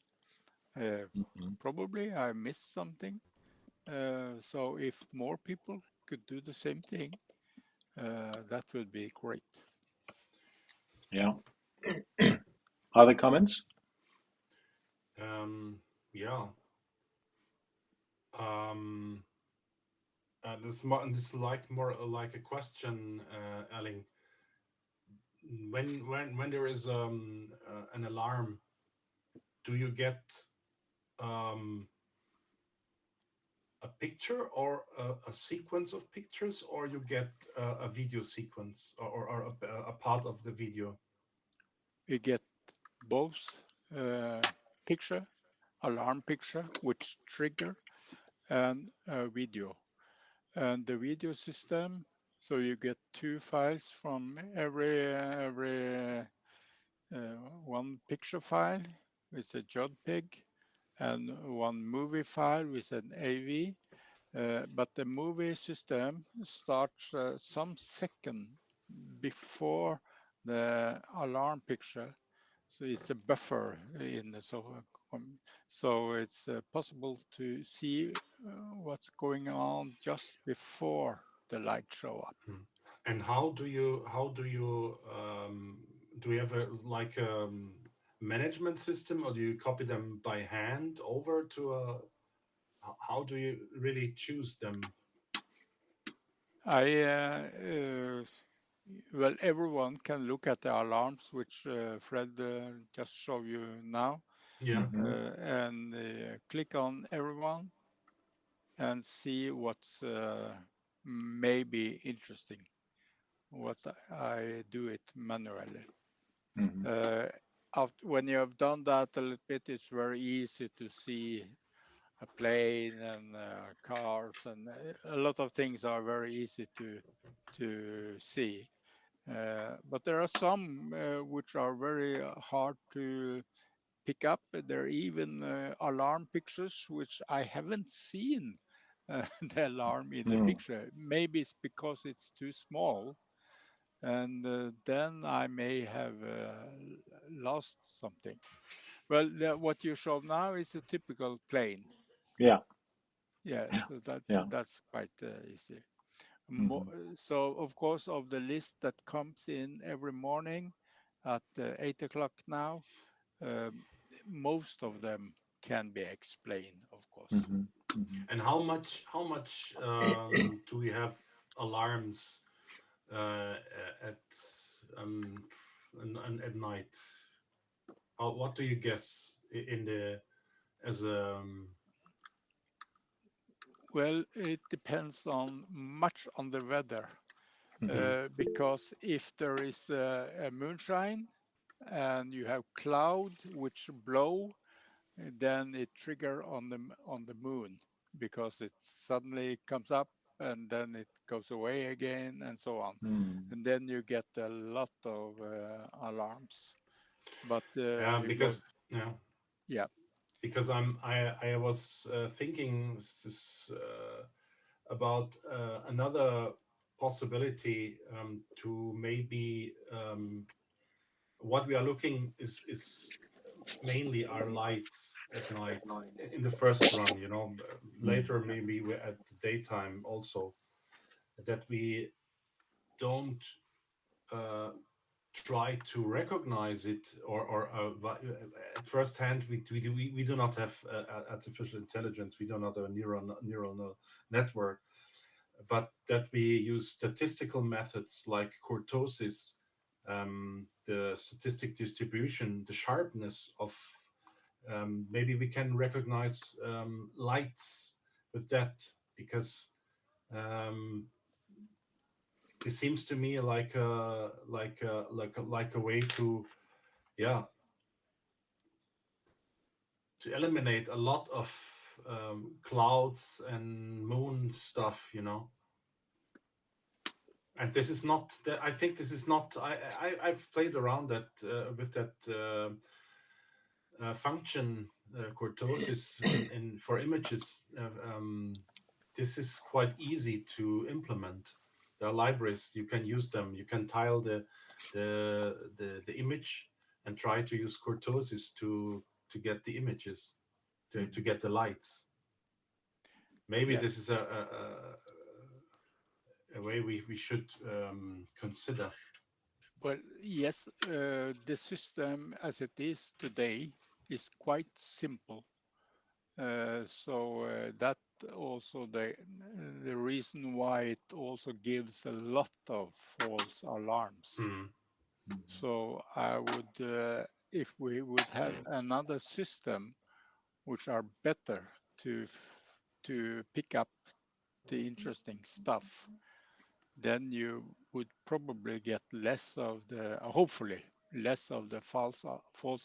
Probably I missed something. So if more people could do the same thing, that would be great. Yeah. Other comments? yeah. Um, this is like more like a question, Elling. When there is an alarm, do you get um, a picture or a sequence of pictures, or you get a video sequence or a part of the video? We get both picture, alarm picture, which trigger, and a video. And the video system, so you get two files from every one picture file with a JPEG and one movie file with an AV. But the movie system starts some second before the alarm picture. So it's a buffer in the so it's possible to see what's going on just before the light show up. And do you have a like management system, or do you copy them by hand over to a how do you really choose them? Well, everyone can look at the alarms, which Fred just showed you now, Yeah. and click on everyone and see what's maybe interesting. What I do it manually. When you have done that a little bit, it's very easy to see a plane and cars, and a lot of things are very easy to see. But there are some which are very hard to pick up. There are even alarm pictures which I haven't seen the alarm in the picture. Maybe it's because it's too small, and then I may have lost something. Well, what you show now is a typical plane. Yeah. Yeah, Yeah. so Yeah. that's quite easy. So, of course, of the list that comes in every morning at 8 o'clock now, um, most of them can be explained, of course. And how much do we have alarms at um, at night? What do you guess in the as Well, it depends on much on the weather, because if there is a moonshine and you have cloud which blow, then it trigger on the moon because it suddenly comes up and then it goes away again and so on, and then you get a lot of alarms. But you go, because yeah. yeah. because I was thinking about another possibility to maybe what we are looking is mainly our lights at night in the first run, you know. Later maybe we're at the daytime also, that we don't uh, try to recognize it, or at first hand we do not have artificial intelligence, we do not have a neural network, but that we use statistical methods like kurtosis, the statistic distribution, the sharpness of, maybe we can recognize lights with that, because um, this seems to me like a way to, yeah, to eliminate a lot of clouds and moon stuff, you know. And this is not that, I think this is not, I've played around that with that function, kurtosis, in for images. This is quite easy to implement. There are libraries, you can use them, you can tile the image and try to use kurtosis to get the images, to get the lights. Maybe Yes. this is a way we should consider. Well, yes, the system as it is today is quite simple. So that also the reason why it also gives a lot of false alarms. Mm. So I would, if we would have another system which are better to pick up the interesting stuff, then you would probably get less of the, hopefully, less of the false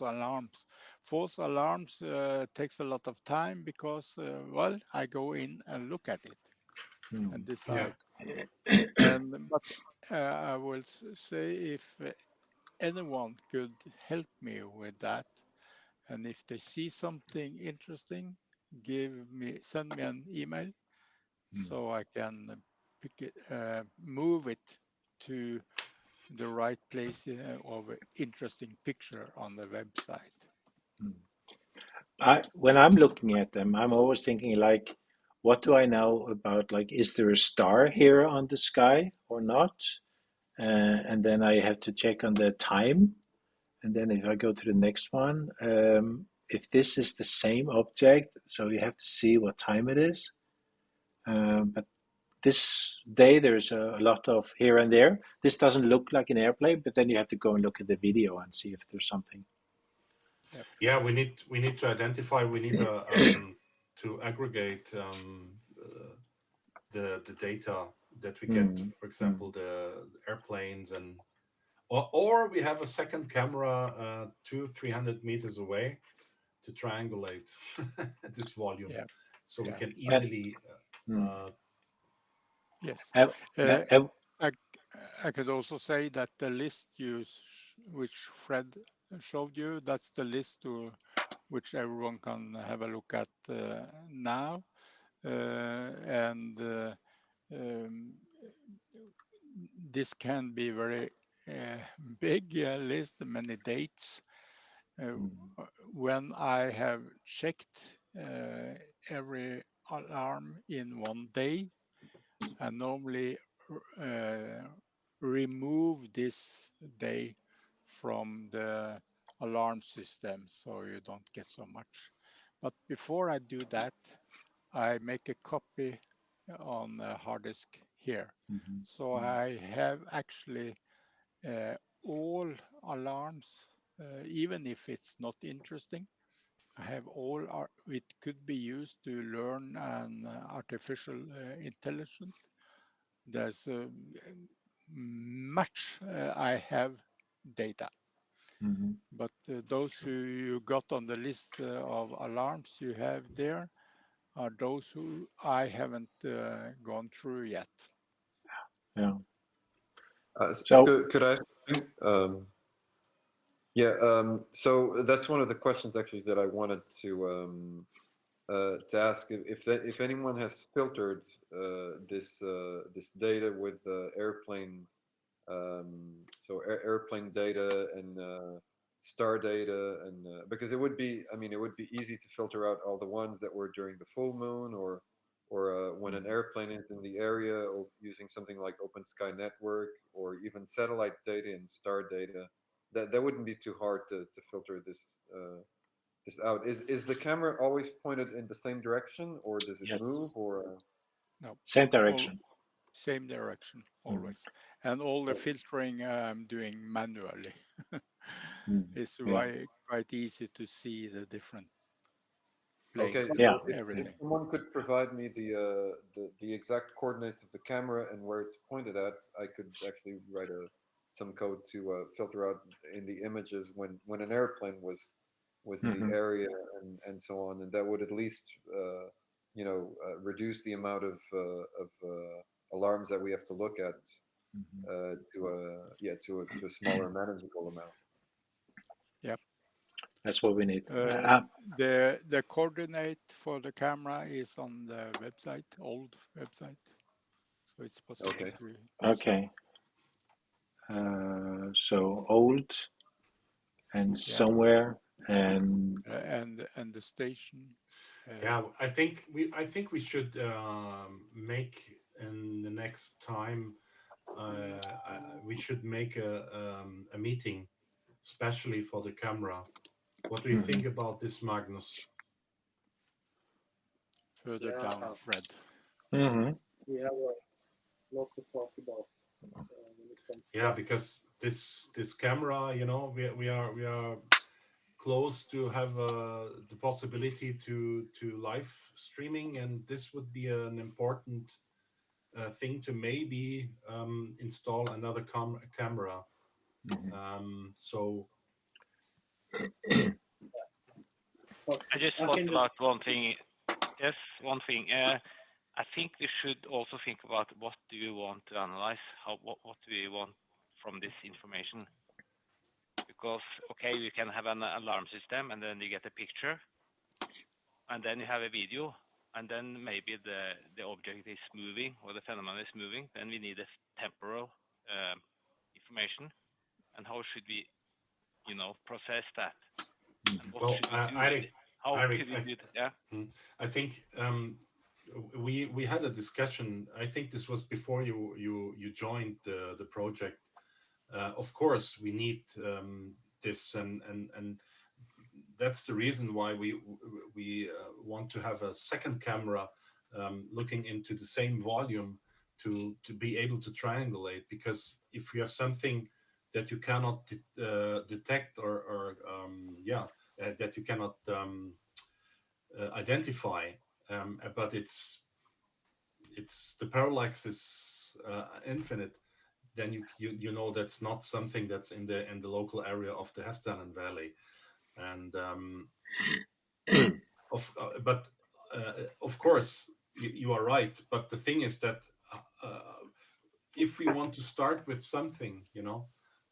alarms. False alarms takes a lot of time because, well, I go in and look at it and Yeah. decide. But I will say if anyone could help me with that, and if they see something interesting, send me an email so I can pick it, move it to the right place of an interesting picture on the website. When I'm looking at them, I'm always thinking like, what do I know about, like, is there a star here on the sky or not? And then I have to check on the time. And then if I go to the next one, if this is the same object, so you have to see what time it is. But this day there's a lot of here and there. This doesn't look like an airplane, but then you have to go and look at the video and see if there's something. Yep. Yeah, we need to identify. We need to aggregate the data that we get. For example, the airplanes, and or we have a second camera 200-300 meters away to triangulate this volume, Yeah. so we Yeah. can easily. Yes. Uh, uh, uh, I could also say that the list which Fred showed you, that's the list which everyone can have a look at now. And this can be very big list, many dates. When I have checked every alarm in one day, I normally remove this day from the alarm system so you don't get so much. But before I do that, I make a copy on a hard disk here. So I have actually all alarms, even if it's not interesting. I have all, it could be used to learn an artificial intelligence. There's much I have data. But those who you got on the list of alarms you have there are those who I haven't gone through yet. yeah. So could I? Yeah. So that's one of the questions actually that I wanted to ask if anyone has filtered this data with airplane airplane data and star data and because it would be it would be easy to filter out all the ones that were during the full moon or when an airplane is in the area or using something like Open Sky Network or even satellite data and star data. That wouldn't be too hard to filter this out. Is the camera always pointed in the same direction, or does it move, Yes, or No, same all direction. same direction Mm. always, and all the filtering I'm doing manually. It's Yeah, quite easy to see the different okay? planes yeah. and So if everything. someone could provide me the exact coordinates of the camera and where it's pointed at, I could actually write some code to filter out in the images when an airplane was in the Hmm. area and so on, and that would at least reduce the amount of alarms that we have to look at to a smaller manageable amount. Yep. That's what we need. The coordinate for the camera is on the website, old website, so it's possible Okay. to use Okay. So old and it. Yeah, somewhere and and the station. Yeah, I think we should make in the next time. We should make a meeting, especially for the camera. What do you mhm. think about this, Magnus? Further Yeah, down, Fred. Hmm. we have a lot to talk about when it comes to Yeah, that. because this camera, we are close to have the possibility to live streaming, and this would be an important thing to maybe install another camera. So But I just I want can just about one thing. Yes, one thing. I think we should also think about what do you want to analyze? What do you want from this information? Because okay, you can have an alarm system, and then you get a picture, and then you have a video, and then maybe the object is moving or the phenomenon is moving. Then we need a temporal information, and how should we, process that, and what well, should we do with Eric, it? How Eric, could we do that? Yeah. I think we had a discussion. I think this was before you joined the project. Of course, we need this, and that's the reason why we want to have a second camera looking into the same volume to be able to triangulate. Because if you have something that you cannot detect or that you cannot identify, but it's the parallax is infinite, then you know that's not something that's in the local area of the Hessdalen Valley, and but of course you are right. But the thing is that if we want to start with something,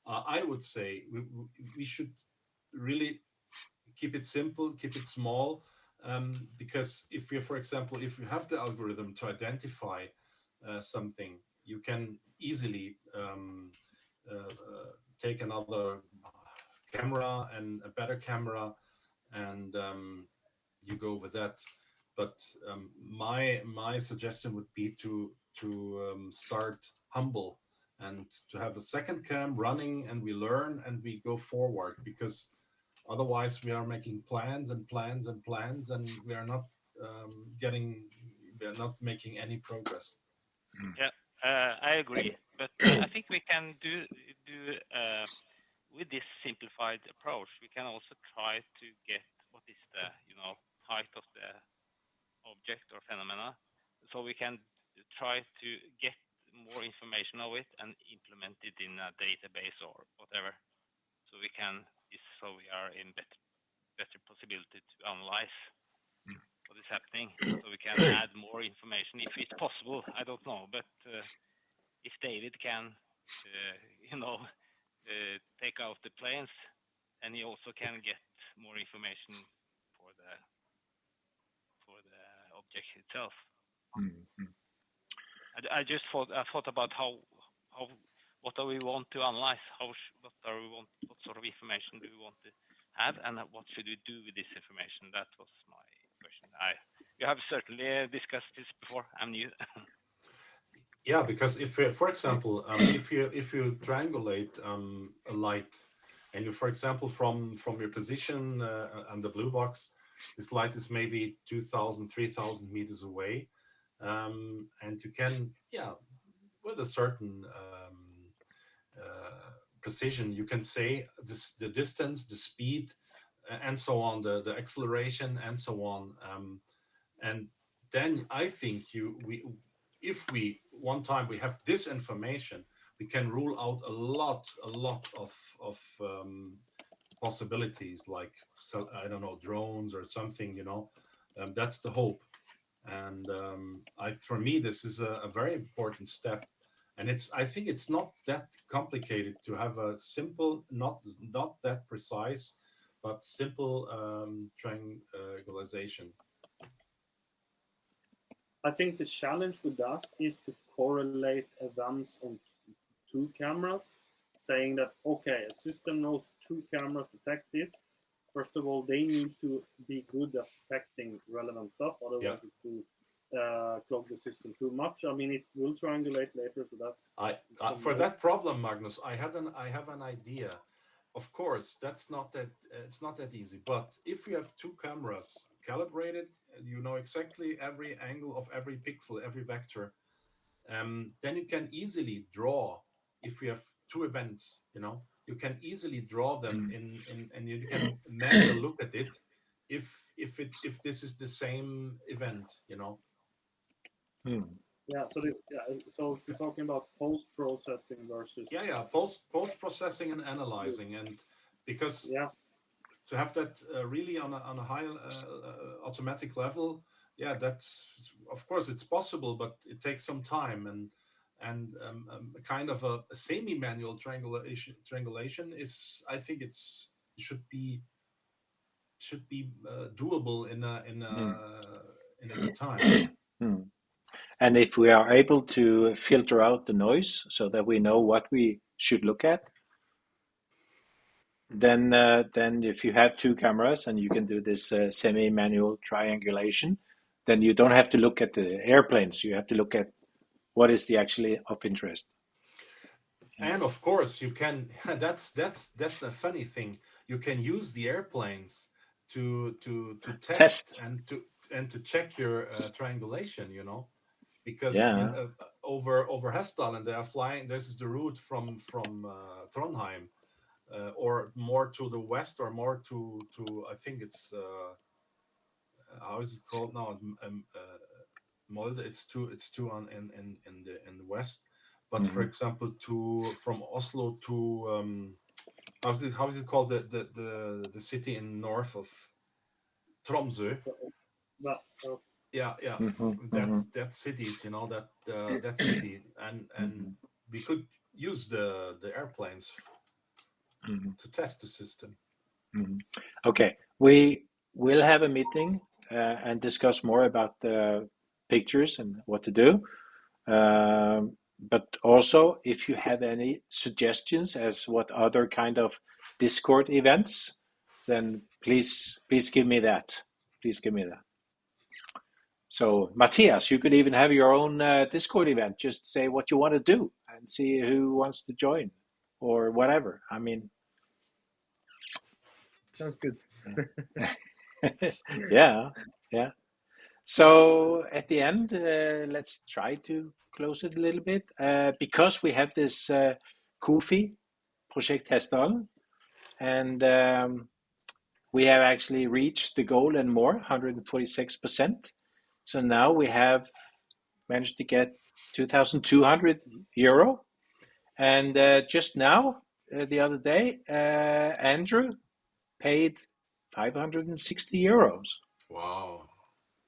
I would say we should really keep it simple, keep it small, because if you, for example, if you have the algorithm to identify something, you can easily take another camera and a better camera, and you go with that. But my suggestion would be to start humble and to have a second cam running, and we learn and we go forward, because otherwise we are making plans and plans and plans, and we are not making any progress. Yeah, I agree. But I think we can do with this simplified approach. We can also try to get what is the height of the object or phenomena, so we can try to get more information of it and implement it in a database or whatever. So we are in better possibility to analyze what is happening. So we can add more information if it's possible. I don't know, but if David can, take out the planes and you also can get more information for the object itself. Mm-hmm. I just thought about what do we want to analyze? What sort of information do we want to have, and what should we do with this information? That was my question. You have certainly discussed this before. I'm new. Yeah, because if, for example, if you triangulate a light, and you, for example, from your position on the blue box, this light is maybe 2,000, 3,000 meters away, and you can, with a certain precision, you can say the distance, the speed, and so on, the acceleration, and so on, and then I think if we one time we have this information, we can rule out a lot of possibilities, like, so I don't know, drones or something. That's the hope, and for me this is a very important step, and I think it's not that complicated to have a simple, not that precise, but simple triangulation. I think the challenge with that is to correlate events on two cameras, saying that, okay, a system knows two cameras detect this. First of all, they need to be good at detecting relevant stuff, otherwise it will clog the system too much. I mean, it will triangulate later, so that's... For that problem, Magnus, I have an idea. Of course, it's not that easy, but if you have two cameras calibrated, you know exactly every angle of every pixel, every vector, then you can easily draw. If you have two events, you can easily draw them and you can manually look at it if this is the same event. So if you're talking about post-processing versus... Post-processing and analyzing, and because to have that really on a high automatic level, that's, of course it's possible, but it takes some time, and kind of a semi-manual triangulation is, I think it should be doable in a good time. And if we are able to filter out the noise so that we know what we should look at, then if you have two cameras and you can do this semi-manual triangulation, then you don't have to look at the airplanes. You have to look at what is the actually of interest. And of course you can. That's a funny thing. You can use the airplanes to test and to check your triangulation. Because over Hessdalen they are flying. This is the route from Trondheim, or more to the west, or more to I think it's how is it called now? Molde. It's two on in the west. But for example, from Oslo to how is it called, the city in north of Tromsø? That cities, that city, and we could use the airplanes to test the system. Okay, we will have a meeting and discuss more about the pictures and what to do. But also, if you have any suggestions as what other kind of Discord events, then please give me that. Please give me that. So, Matthias, you could even have your own Discord event. Just say what you want to do and see who wants to join or whatever. I mean, sounds good. yeah. So at the end, let's try to close it a little bit because we have this Kofi Project Hessdalen, and we have actually reached the goal and more, 146%. So now we have managed to get 2,200 euro, and just now, the other day, Andrew paid 560 euros. Wow.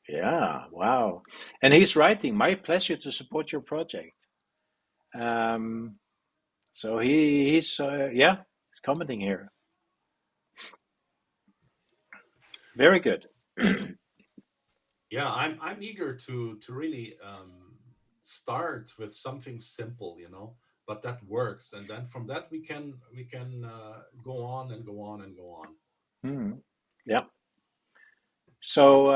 Yeah, wow. And he's writing, my pleasure to support your project. So he's commenting here. Very good. Yeah, I'm eager to really start with something simple, but that works, and then from that we can go on and go on and go on. Mhm. Yeah. So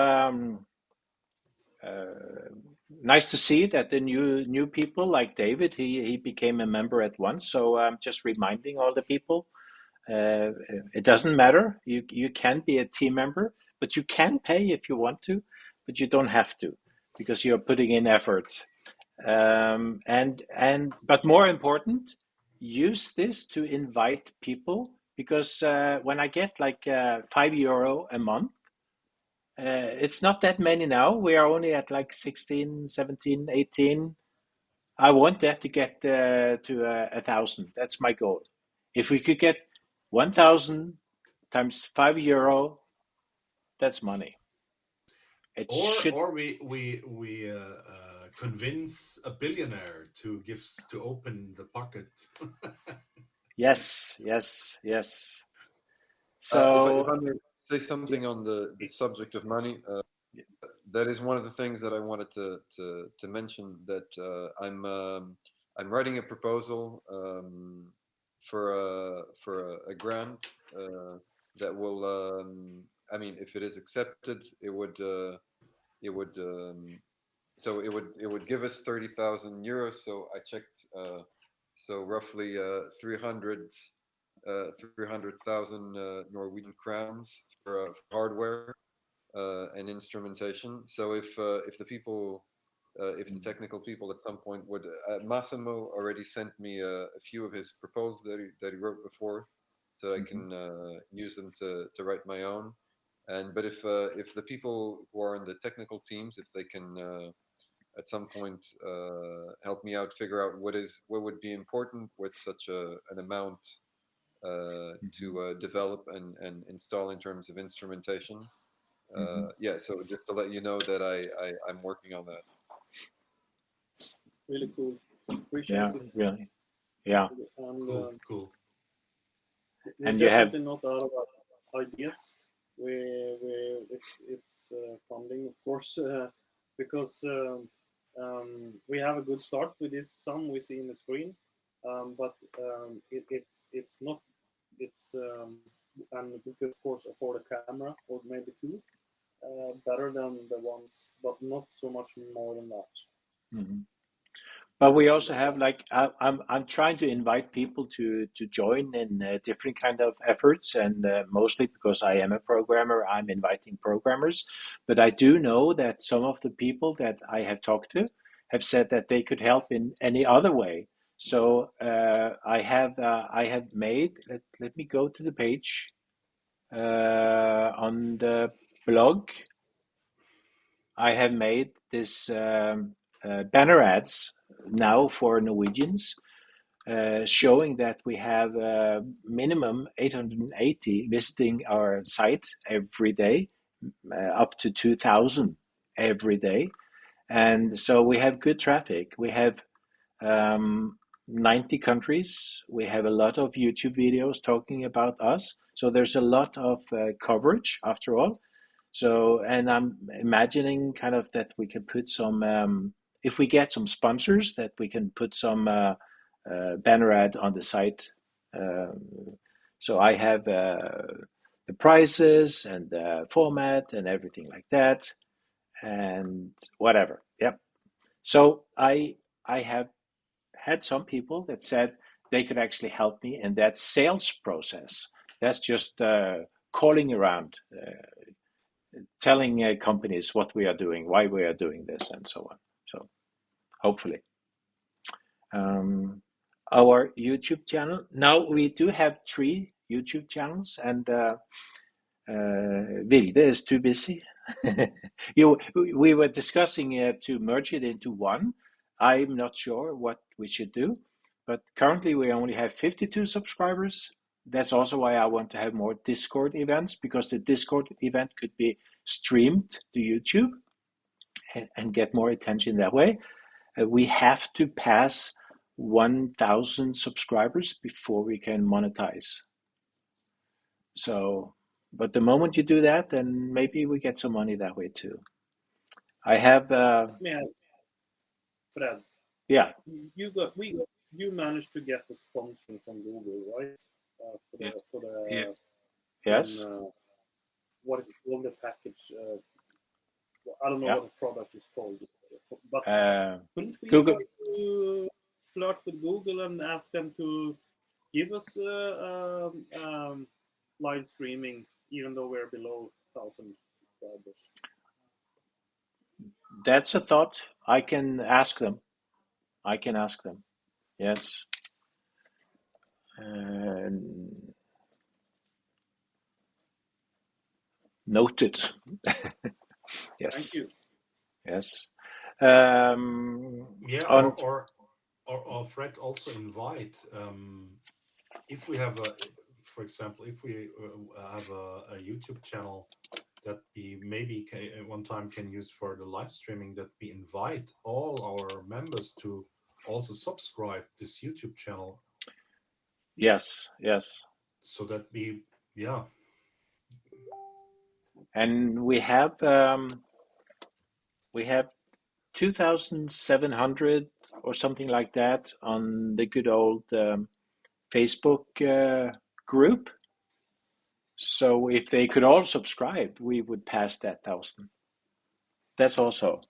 nice to see that the new people like David, he became a member at once. So I'm just reminding all the people, it doesn't matter. You can be a team member, but you can pay if you want to, but you don't have to because you're putting in effort. But more important, use this to invite people because when I get like €5 a month, it's not that many now. We are only at like 16, 17, 18. I want that to get to 1,000. That's my goal. If we could get 1,000 times €5, that's money. It Or should. we convince a billionaire to open the pocket. Yes, yes, yes. If So I may say yeah, something on the subject of money, that is one of the things that I wanted to mention. That I'm writing a proposal for a grant that will. I mean, if it is accepted, it would it would give us 30,000 euros. So I checked. So roughly 300,000 Norwegian crowns for hardware and instrumentation. So if the people, if the technical people at some point would, Massimo already sent me a few of his proposals that he wrote before, so I mhm, can use them to write my own. And but if the people who are in the technical teams, if they can at some point help me out, figure out what would be important with such an amount to mhm, develop and install in terms of instrumentation. mhm. Yeah, so just to let you know that I'm working on that. Really cool. Appreciate Yeah, it. really. Yeah, And Cool, cool. we're and you have. definitely not out of ideas. It's funding, of course, because we have a good start with this sum we see in the screen, but it's not it's and we could of course afford a camera or maybe two, better than the ones, but not so much more than that. Mhm. But we also have like I'm trying to invite people to join in different kind of efforts, and mostly because I am a programmer, I'm inviting programmers. But I do know that some of the people that I have talked to have said that they could help in any other way. So I have made. Let me go to the page on the blog. I have made this banner ads now for Norwegians, showing that we have minimum 880 visiting our site every day, up to 2,000 every day. And so we have good traffic. We have 90 countries. We have a lot of YouTube videos talking about us. So there's a lot of coverage after all. So, and I'm imagining kind of that we can put some, if we get some sponsors, that we can put some banner ad on the site. So I have the prices and the format and everything like that, and whatever. Yep. So I have had some people that said they could actually help me in that sales process. That's just calling around, telling companies what we are doing, why we are doing this, and so on. So hopefully, um, our YouTube channel. Now we do have 3 YouTube channels, and Vilde is too busy. We were discussing to merge it into one. I'm not sure what we should do, but currently we only have 52 subscribers. That's also why I want to have more Discord events, because the Discord event could be streamed to YouTube and get more attention that way. We have to pass 1,000 subscribers before we can monetize. So But the moment you do that, then maybe we get some money that way too. I have, Yeah, Fred, yeah, you managed to get the sponsor from Google, right? yeah, For yeah, the team, yes. what is called the package? I don't know Yeah. what the product is called, but couldn't we Google. try to flirt with Google and ask them to give us live streaming, even though we're below 1,000 subscribers? That's a thought. I can ask them. I can ask them. Yes. Noted. Yes. Thank you. Yes. Yeah, On or Fred, also invite if we have a, for example, if we have a YouTube channel that we maybe at one time can use for the live streaming, that we invite all our members to also subscribe this YouTube channel, yes, yes. so that we, yeah, And we have 2,700 or something like that on the good old Facebook group. So if they could all subscribe, we would pass that 1,000. That's also,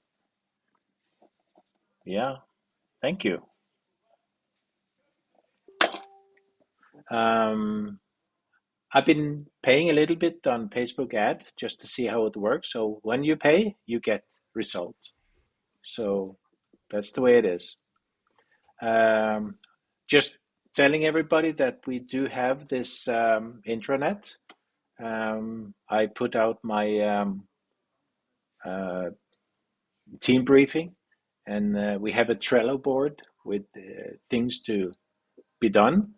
yeah. Thank you. I've been paying a little bit on Facebook ad just to see how it works. So when you pay, you get results. So that's the way it is. Just telling everybody that we do have this intranet. I put out my team briefing, and we have a Trello board with things to be done.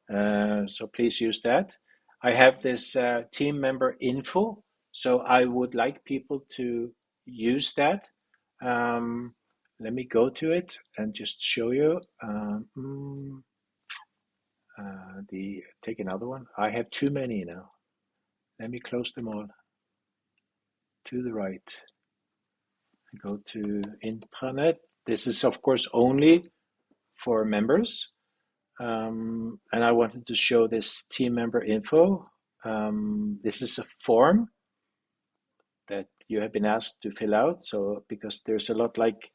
So please use that. I have this team member info, so I would like people to use that. Let me go to it and just show you. Take another one. I have too many now. Let me close them all. To the right. I go to intranet. This is of course only for members. And I wanted to show this team member info. This is a form that you have been asked to fill out. So because there's a lot like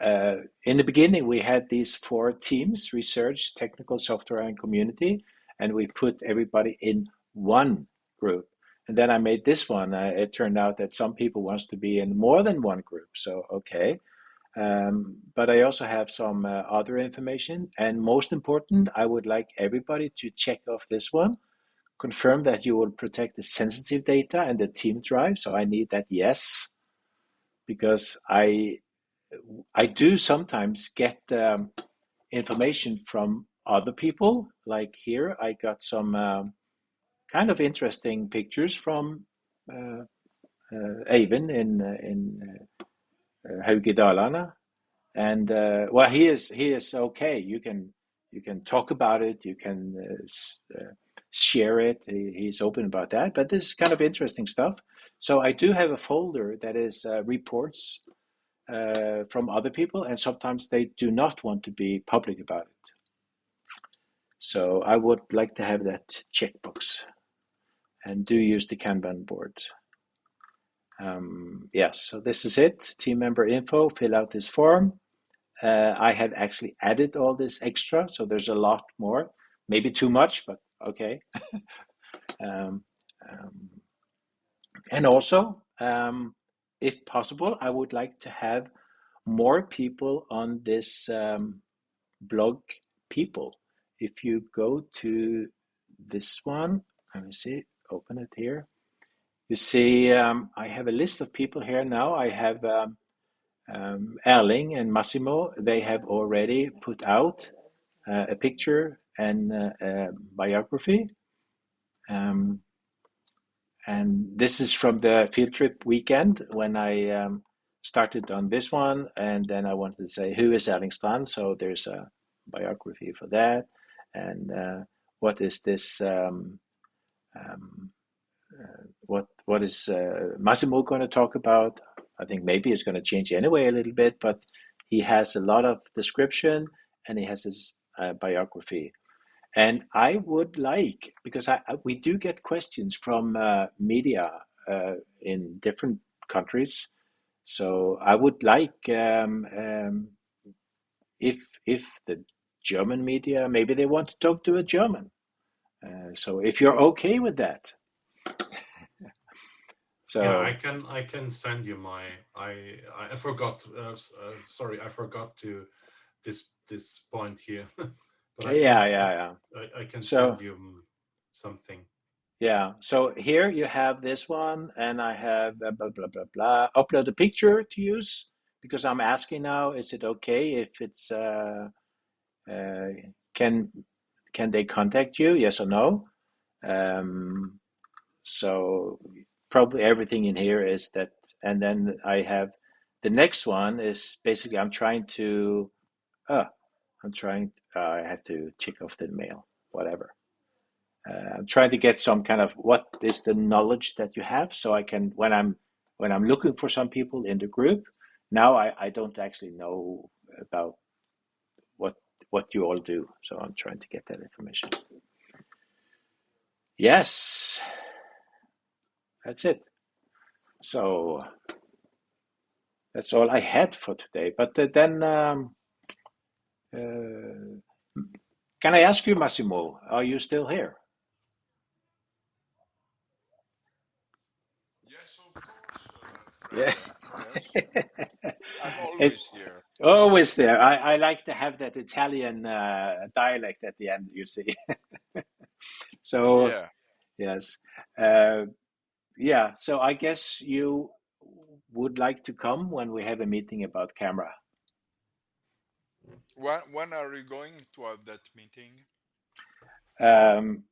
in the beginning, we had these 4 teams: research, technical, software, and community, and we put everybody in one group. And then I made this one. It turned out that some people wants to be in more than one group. So okay. But I also have some other information. And most important, I would like everybody to check off this one. Confirm that you will protect the sensitive data and the team drive. So I need that yes, because I do sometimes get information from other people. Like here, I got some kind of interesting pictures from Eivind in Haukedalene, and well, he is okay. You can talk about it. You can share it. He's open about that. But this is kind of interesting stuff. So I do have a folder that is reports from other people, and sometimes they do not want to be public about it. So I would like to have that checkbox, and do use the Kanban board. Yes, so this is it. Team member info, fill out this form. I have actually added all this extra, so there's a lot more. Maybe too much, but okay. um, and also, if possible, I would like to have more people on this blog people. If you go to this one, let me see, open it here. You see, I have a list of people here now. I have Erling and Massimo. They have already put out a picture and a biography. And this is from the field trip weekend when I started on this one. And then I wanted to say, who is Erling Strand? So there's a biography for that. And what is this what is Massimo going to talk about? I think maybe it's going to change anyway a little bit, but he has a lot of description and he has his biography. And I would like, because we do get questions from media in different countries, so I would like if the German media maybe they want to talk to a German. So if you're okay with that, Yeah, so I can send you my I forgot sorry, I forgot to this point here. But yeah, yeah, yeah. I can So send you something. yeah, so here you have this one, and I have blah blah blah blah. Upload a picture to use because I'm asking now. Is it okay if it's uh, can can they contact you? Yes or no? Um, so probably everything in here is that, and then I have the next one is basically uh, I'm trying. I have to check off the mail, whatever. I'm trying to get some kind of what is the knowledge that you have, so I can when I'm looking for some people in the group. Now I don't actually know about what what you all do, so I'm trying to get that information. Yes, that's it. So that's all I had for today. But then, uh, can I ask you, Massimo? Are you still here? Yes, of course, Yeah. Fred. Yes, I'm It always here. always there. I like to have that Italian dialect at the end, you see. So, Yeah. yes. Uh, yeah, so I guess you would like to come when we have a meeting about camera. When are you going to have that meeting? Um,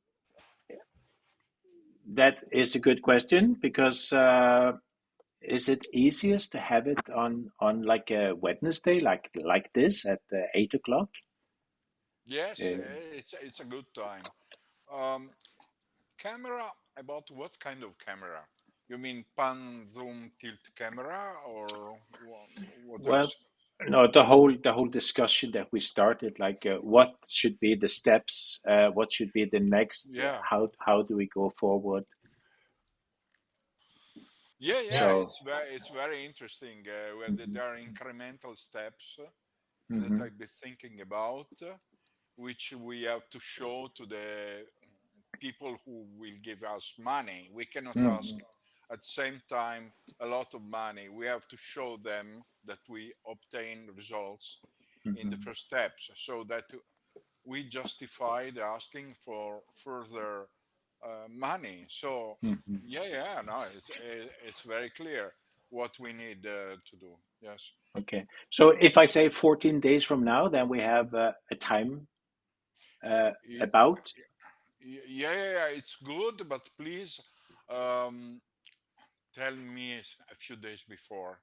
that is a good question because is it easiest to have it on like a Wednesday, like this at 8 o'clock? Yes, Uh, it's a good time. Um, Camera, about what kind of camera? You mean pan, zoom, tilt camera, or what well, else? no, the whole discussion that we started, like what should be the steps, what should be the next, Yeah, how do we go forward? yeah. So, It's very interesting. Where mhm, there are incremental steps that mhm, I've been thinking about, which we have to show to the people who will give us money. We cannot ask mhm, at the same time a lot of money. We have to show them that we obtain results in the mhm, first steps so that we justified asking for further money. So mhm. yeah, no, it's very clear what we need to do. Yes. Okay. So if I say 14 days from now, then we have a time Y- about. yeah, it's good, but please um, tell me a few days before,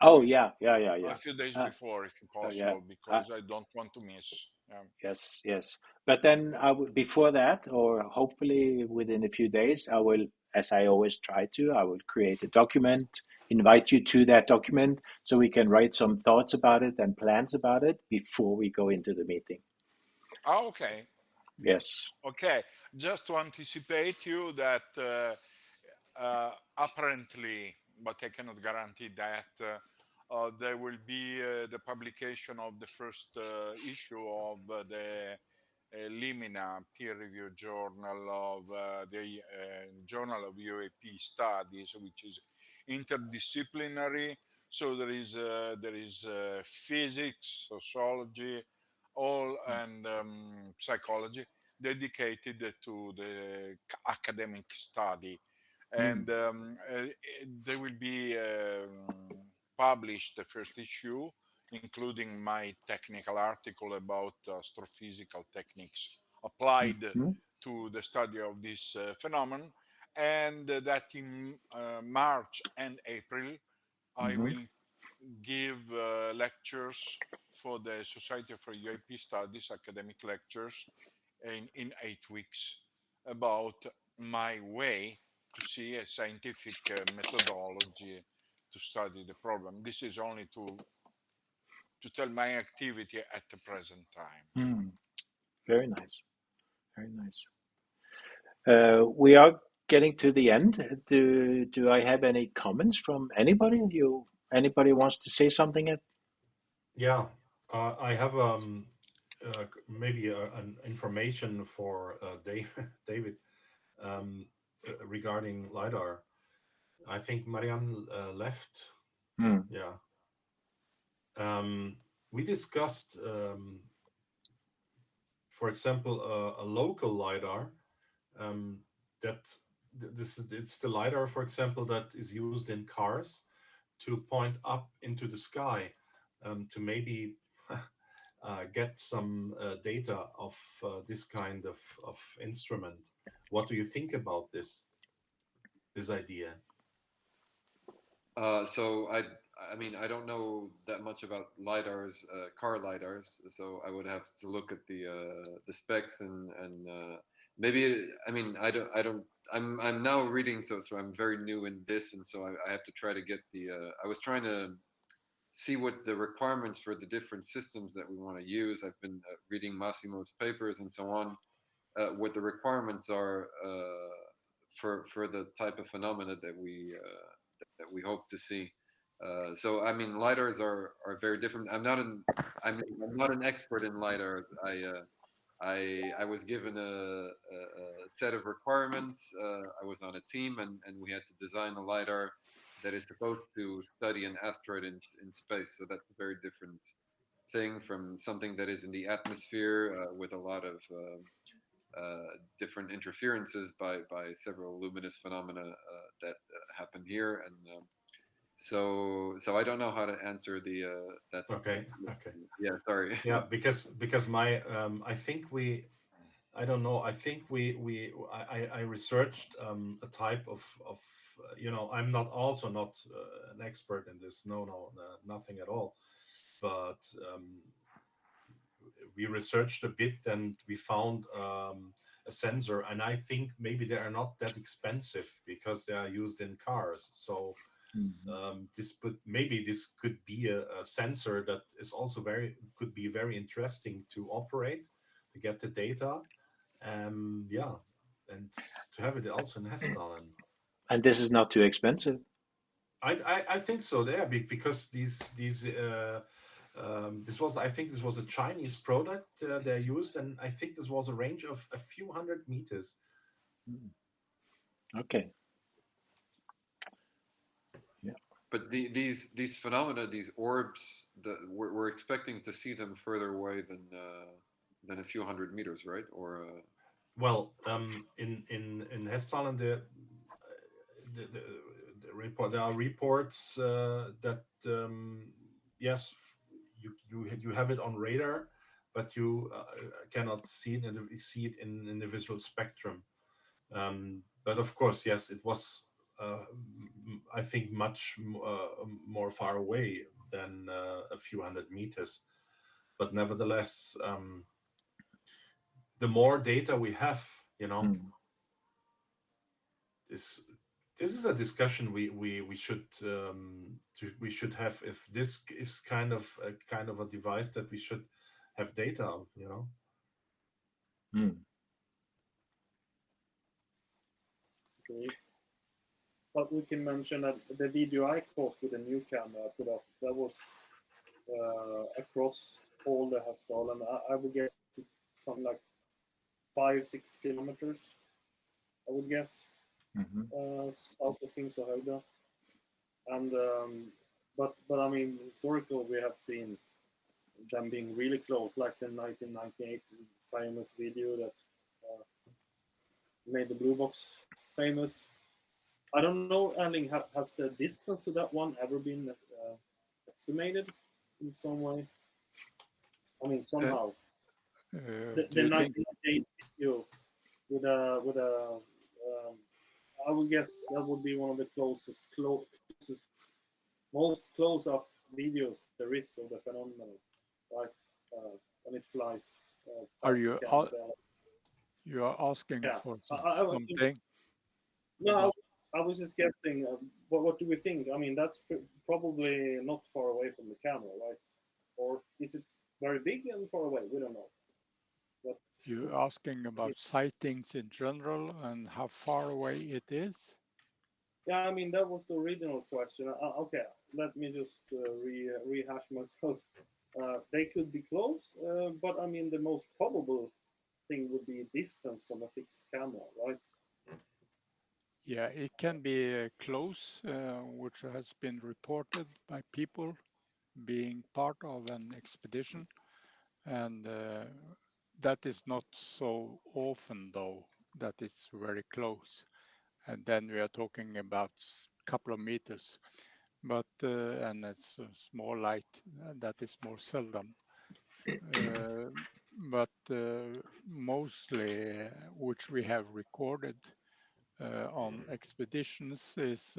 Oh please. yeah, yeah, yeah, A yeah. few days Uh, before, if yeah. possible, Uh, because I don't want to miss. yes, yes. But then before that, or hopefully within a few days, I will, as I always try to, I will create a document, invite you to that document, so we can write some thoughts about it and plans about it before we go into the meeting. Ah, okay, Yes. okay. Just to anticipate you that apparently, but I cannot guarantee that. There will be the publication of the first issue of the Limina peer-reviewed journal of the Journal of UAP Studies, which is interdisciplinary. So there is physics, sociology, all and psychology dedicated to the academic study, Mm, and there will be published the first issue including my technical article about astrophysical techniques mm, applied mm, to the study of this phenomenon, and that in March and April I mhm, will give lectures for the Society for UAP Studies, academic lectures in 8 weeks about my way. to see a scientific methodology to study the problem. This is only to tell my activity at the present time. Very nice. Very nice. We are getting to the end. Do I have any comments from anybody? Anybody wants to say something? Yeah, I have maybe an information for David regarding LIDAR. I think Marianne left. Yeah. We discussed, for example, a local LIDAR that it's the LIDAR, for example, that is used in cars to point up into the sky to maybe get some data of this kind of instrument. What do you think about this idea? So I mean, I don't know that much about lidars, car lidars. So I would have to look at the specs and maybe I mean I don't. I'm now reading, so I'm very new in this, and so I have to try to get the. I was trying to see what the requirements for the different systems that we want to use. I've been reading Massimo's papers and so on. What the requirements are for the type of phenomena that we hope to see. So I mean, lidars are very different. I'm not an expert in lidars. I was given a set of requirements. I was on a team, and we had to design a lidar that is supposed to study an asteroid in space. So that's a very different thing from something that is in the atmosphere with a lot of different interferences by several luminous phenomena that happen here. And so I don't know how to answer the that. Okay. Yeah, sorry. Yeah, because my I think I don't know. I think I researched a type of I'm not also not an expert in this. No, nothing at all. But we researched a bit and we found a sensor, and I think maybe they are not that expensive because they are used in cars. So maybe this could be a sensor that is also could be very interesting to operate, to get the data. Yeah, and to have it also in Hessdalen. And this is not too expensive. I think so. Yeah, because I think this was a Chinese product they used, and I think this was a range of a few hundred meters. Okay. Yeah. But these phenomena, these orbs, we're expecting to see them further away than a few hundred meters, right? Or well, in Hessdalen, the report, there are reports that yes, you have it on radar, but you cannot see it in the visual spectrum. But of course, yes, it was I think much more far away than a few hundred meters. But nevertheless, the more data we have, this is a discussion we should have, if this is kind of a device that we should have data of, Okay. But we can mention that the video I caught with the new camera I put up, that was across all the Hessdalen. I would guess something like 5-6 kilometers. I would guess south of Finnsöhöjda. And but I mean, historical we have seen them being really close, like the 1998 famous video that made the BlueBox famous. I don't know, Erling, has the distance to that one ever been estimated in some way? I mean, somehow. The 1998 video with a I would guess that would be one of the closest, most close-up videos there is of the phenomenon, right? When it flies. Are you you are asking for something? No, I was just guessing. What do we think? I mean, that's probably not far away from the camera, right? Or is it very big and far away? We don't know. But You're asking about sightings in general and how far away it is? yeah, I mean, that was the original question. Okay, let me just rehash myself. They could be close, but I mean, the most probable thing would be distance from a fixed camera, right? Yeah, it can be close, which has been reported by people being part of an expedition. And that is not so often, though, that it's very close. And then we are talking about a couple of meters. But, and it's a small light, that is more seldom. But mostly, which we have recorded on expeditions is,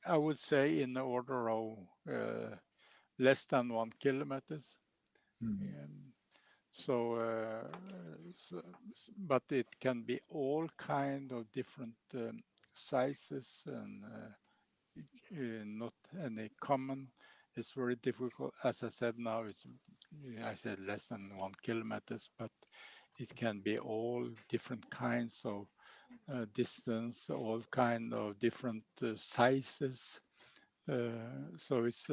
I would say, in the order of less than 1 kilometers. So, but it can be all kind of different sizes and not any common. It's very difficult. As I said now, I said less than 1 kilometers, but it can be all different kinds of distance, all kind of different sizes. So it's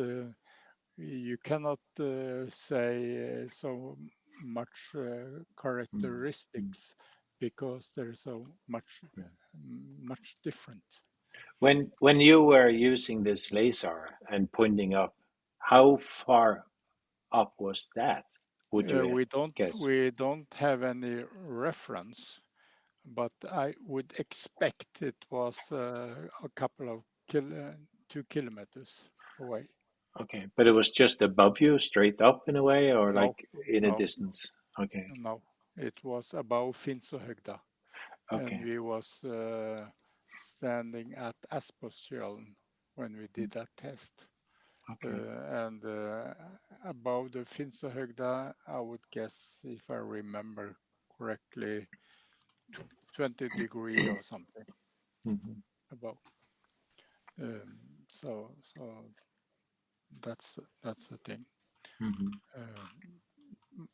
you cannot say so much characteristics because there's so much different. When you were using this laser and pointing up, how far up was that? Would you guess? We don't have any reference, but I would expect it was a couple of 2 kilometers away. Okay, but it was just above you, straight up in a way, or No, like in a no, distance? Okay, no. It was above Finnsøhøgda, and okay, we was standing at Aspåsfjorden when we did that test. okay. And above the Finnsøhøgda, I would guess, if I remember correctly, 20 degree or something above. So that's the thing.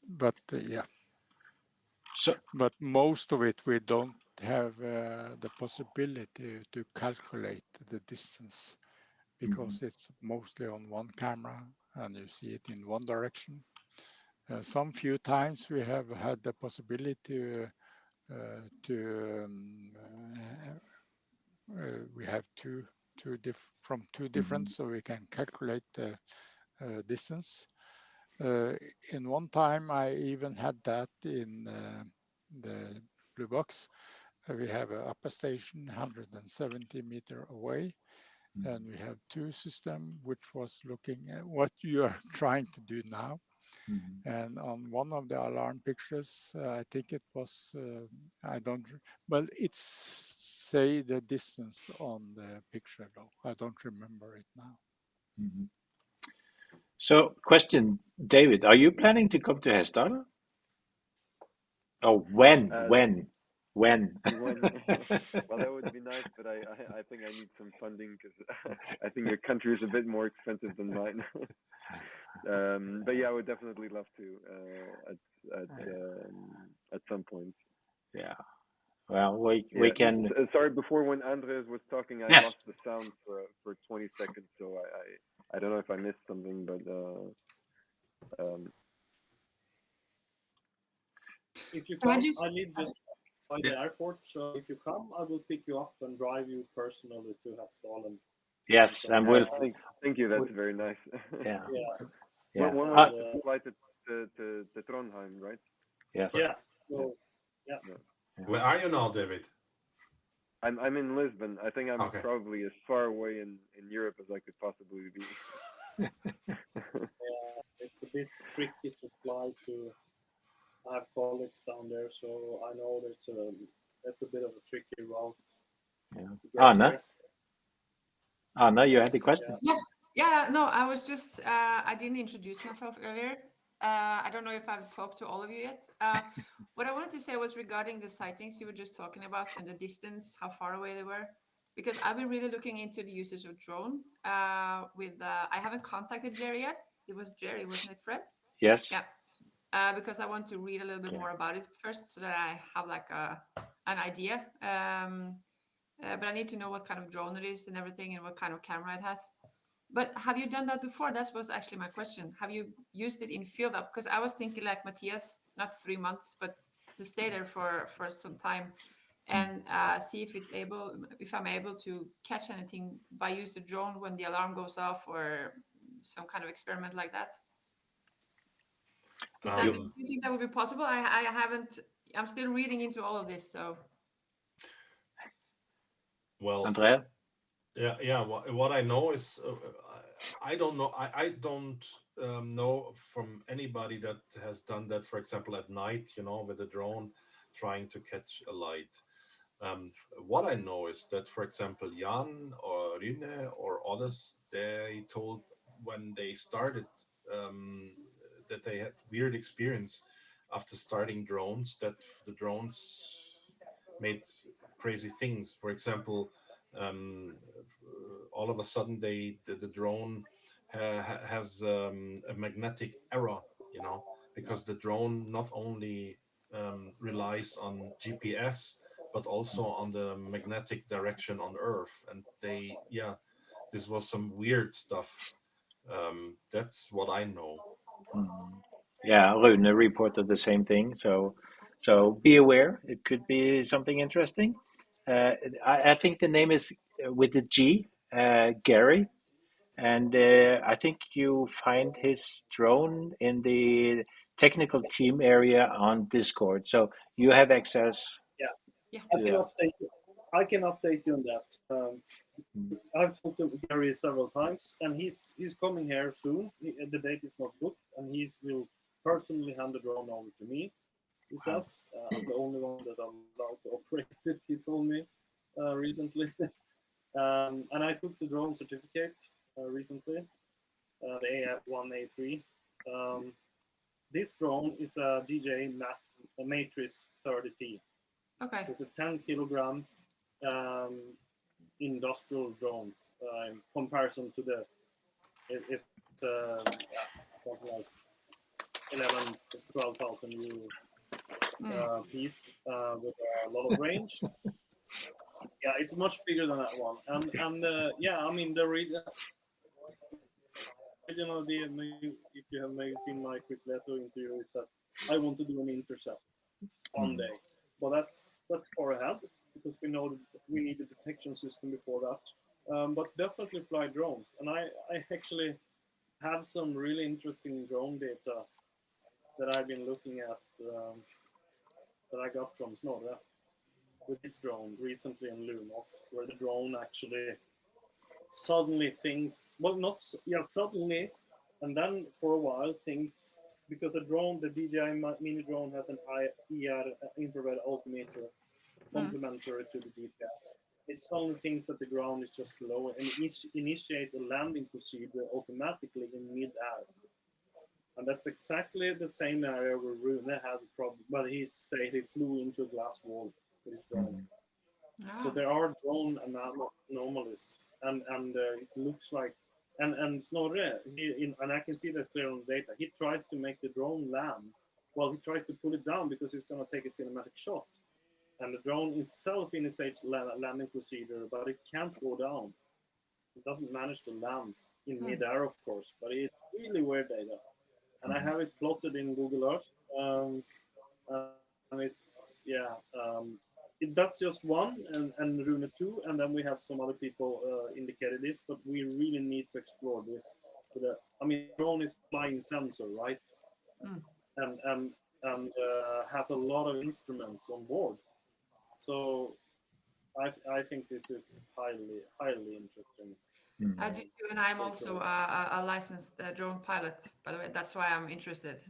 But yeah. So, but most of it we don't have the possibility to calculate the distance because it's mostly on one camera and you see it in one direction. Some few times we have had the possibility we have two different, so we can calculate the distance. In one time, I even had that in the BlueBox. We have an upper station 170 meters away, and we have two systems which was looking at what you are trying to do now. And on one of the alarm pictures, I think it was, I don't, well, it's say the distance on the picture though. I don't remember it now. So, question, David, are you planning to come to Hessdalen? Oh, when? When? Well, that would be nice, but I think I need some funding because I think your country is a bit more expensive than mine. But yeah, I would definitely love to at some point. Yeah. Well, we can. Sorry, before when Andres was talking, I lost the sound for 20 seconds, so I don't know if I missed something, but if you come, I live just by the airport, so if you come, I will pick you up and drive you personally to Hessdalen. Yes, and we'll. Thank you. That's very nice. Yeah. Yeah. One was the flight to Trondheim, right? Yes. Yeah. So, yeah. Where are you now, David? I'm in Lisbon. I think I'm probably as far away in Europe as I could possibly be. Yeah, it's a bit tricky to fly to. I have colleagues down there, so I know that's a bit of a tricky route. Yeah. Anna, you had a question? Yeah. No, I was just I didn't introduce myself earlier. I don't know if I've talked to all of you yet. What I wanted to say was regarding the sightings you were just talking about and the distance, how far away they were. Because I've been really looking into the usage of drone. I haven't contacted Jerry yet. It was Jerry, wasn't it, Fred? Yes. Yeah. Because I want to read a little bit more about it first, so that I have like an idea. But I need to know what kind of drone it is and everything, and what kind of camera it has. But have you done that before? That was actually my question. Have you used it in field up? Because I was thinking like Matthias, not 3 months, but to stay there for some time and see if I'm able to catch anything by use the drone when the alarm goes off, or some kind of experiment like that. Do you think that would be possible? I haven't. I'm still reading into all of this, so. Well, Andrea? yeah. What I know is, I don't know. I don't know from anybody that has done that, for example, at night, with a drone trying to catch a light. What I know is that, for example, Jan or Rune or others, they told when they started, that they had weird experience after starting drones, that the drones made crazy things. For example, all of a sudden the drone has a magnetic error, because the drone not only relies on GPS but also on the magnetic direction on Earth. And this was some weird stuff. That's what I know. Yeah, Rune reported the same thing. So be aware. It could be something interesting. I think the name is with the G, Gary, and I think you find his drone in the technical team area on Discord. So you have access. Yeah. I can update you on that. I've talked to Gary several times, and he's coming here soon. The date is not booked, and he will personally hand the drone over to me. He says I'm the only one that I'm allowed to operate it. He told me recently, and I took the drone certificate recently, the A1A3. This drone is a DJI Matrix 30T. Okay. It's a 10-kilogram industrial drone in comparison to if it's something like 11 to 12,000 euro piece with a lot of range. Yeah, it's much bigger than that one. And yeah, I mean the original idea, if you have maybe seen my Chris Leto interview, is that I want to do an intercept one day. But that's far ahead, because we know that we need a detection system before that. But definitely fly drones. And I actually have some really interesting drone data that I've been looking at that I got from Snorre with this drone recently in Lunos, where the drone actually suddenly suddenly, and then for a while things, because the DJI mini drone has an IR infrared altimeter complementary to the GPS. It suddenly thinks that the ground is just below and initiates a landing procedure automatically in mid-air. And that's exactly the same area where Rune had a problem, but he flew into a glass wall with his drone. So there are drone anomalies, and it looks like, and Snorre, and I can see that clear on the data. He tries to make the drone land. Well, he tries to pull it down because he's going to take a cinematic shot, and the drone itself initiates landing procedure, but it can't go down. It doesn't manage to land in mid-air, of course, but it's really weird data. And I have it plotted in Google Earth, and it's that's just one, and Rune 2, and then we have some other people indicated this, but we really need to explore this. I mean, drone is flying sensor, right? And has a lot of instruments on board. So I think this is highly interesting. And I'm also a licensed drone pilot, by the way. That's why I'm interested.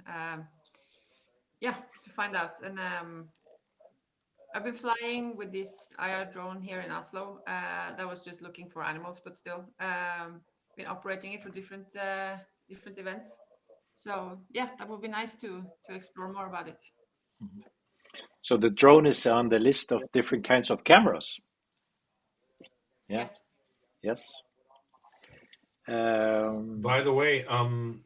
To find out. And I've been flying with this IR drone here in Oslo. That was just looking for animals, but still been operating it for different events. So yeah, that would be nice to explore more about it. So the drone is on the list of different kinds of cameras. Yes. Yeah. Yes. By the way, one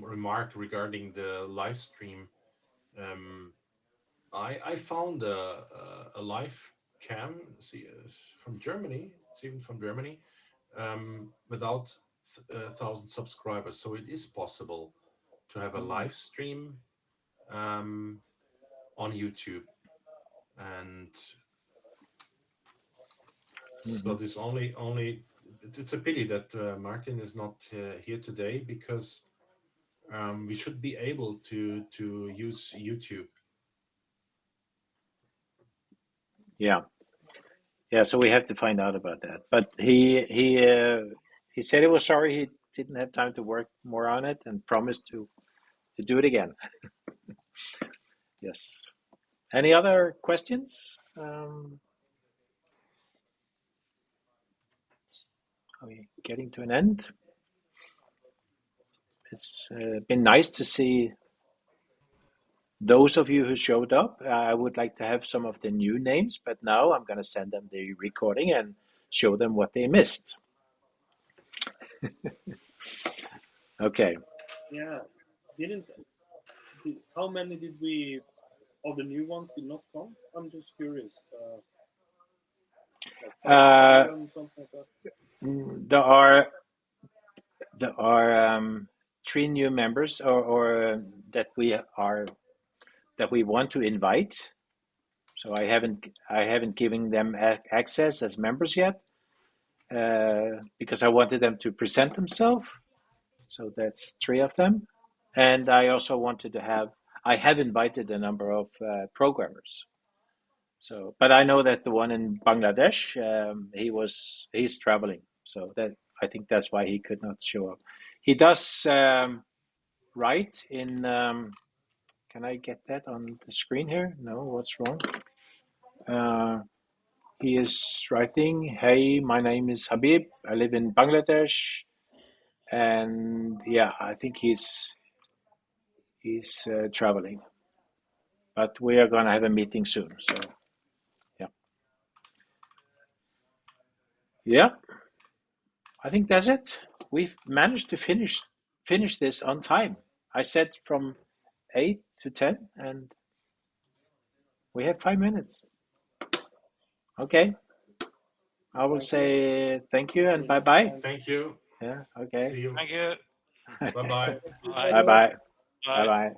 remark regarding the live stream. I found a live cam from Germany. It's even from Germany, without 1,000 subscribers. So it is possible to have a live stream on YouTube, and so this only it's a pity that Martin is not here today, because we should be able to use YouTube. Yeah. So we have to find out about that. But he said he was sorry he didn't have time to work more on it, and promised to do it again. Yes. Any other questions? Are we getting to an end? It's been nice to see those of you who showed up. I would like to have some of the new names, but now I'm going to send them the recording and show them what they missed. Okay. Yeah. How many did we, of the new ones did not come? I'm just curious. Like 5 to 7, something like that. There are 3 new members, or that we want to invite. So I haven't given them access as members yet, because I wanted them to present themselves. So that's 3 of them, and I also wanted to I have invited a number of programmers. So, but I know that the one in Bangladesh, he's traveling, so that I think that's why he could not show up. He does write in. Can I get that on the screen here? No, what's wrong? He is writing, "Hey, my name is Habib. I live in Bangladesh," and yeah, I think he's traveling. But we are going to have a meeting soon. So, yeah, I think that's it. We've managed to finish this on time. I said from 8 to 10, and we have 5 minutes. Okay. I will say thank you and bye-bye. Thank you. Yeah, okay. See you. Thank you. Bye-bye. Bye. Bye-bye. Bye. Bye-bye.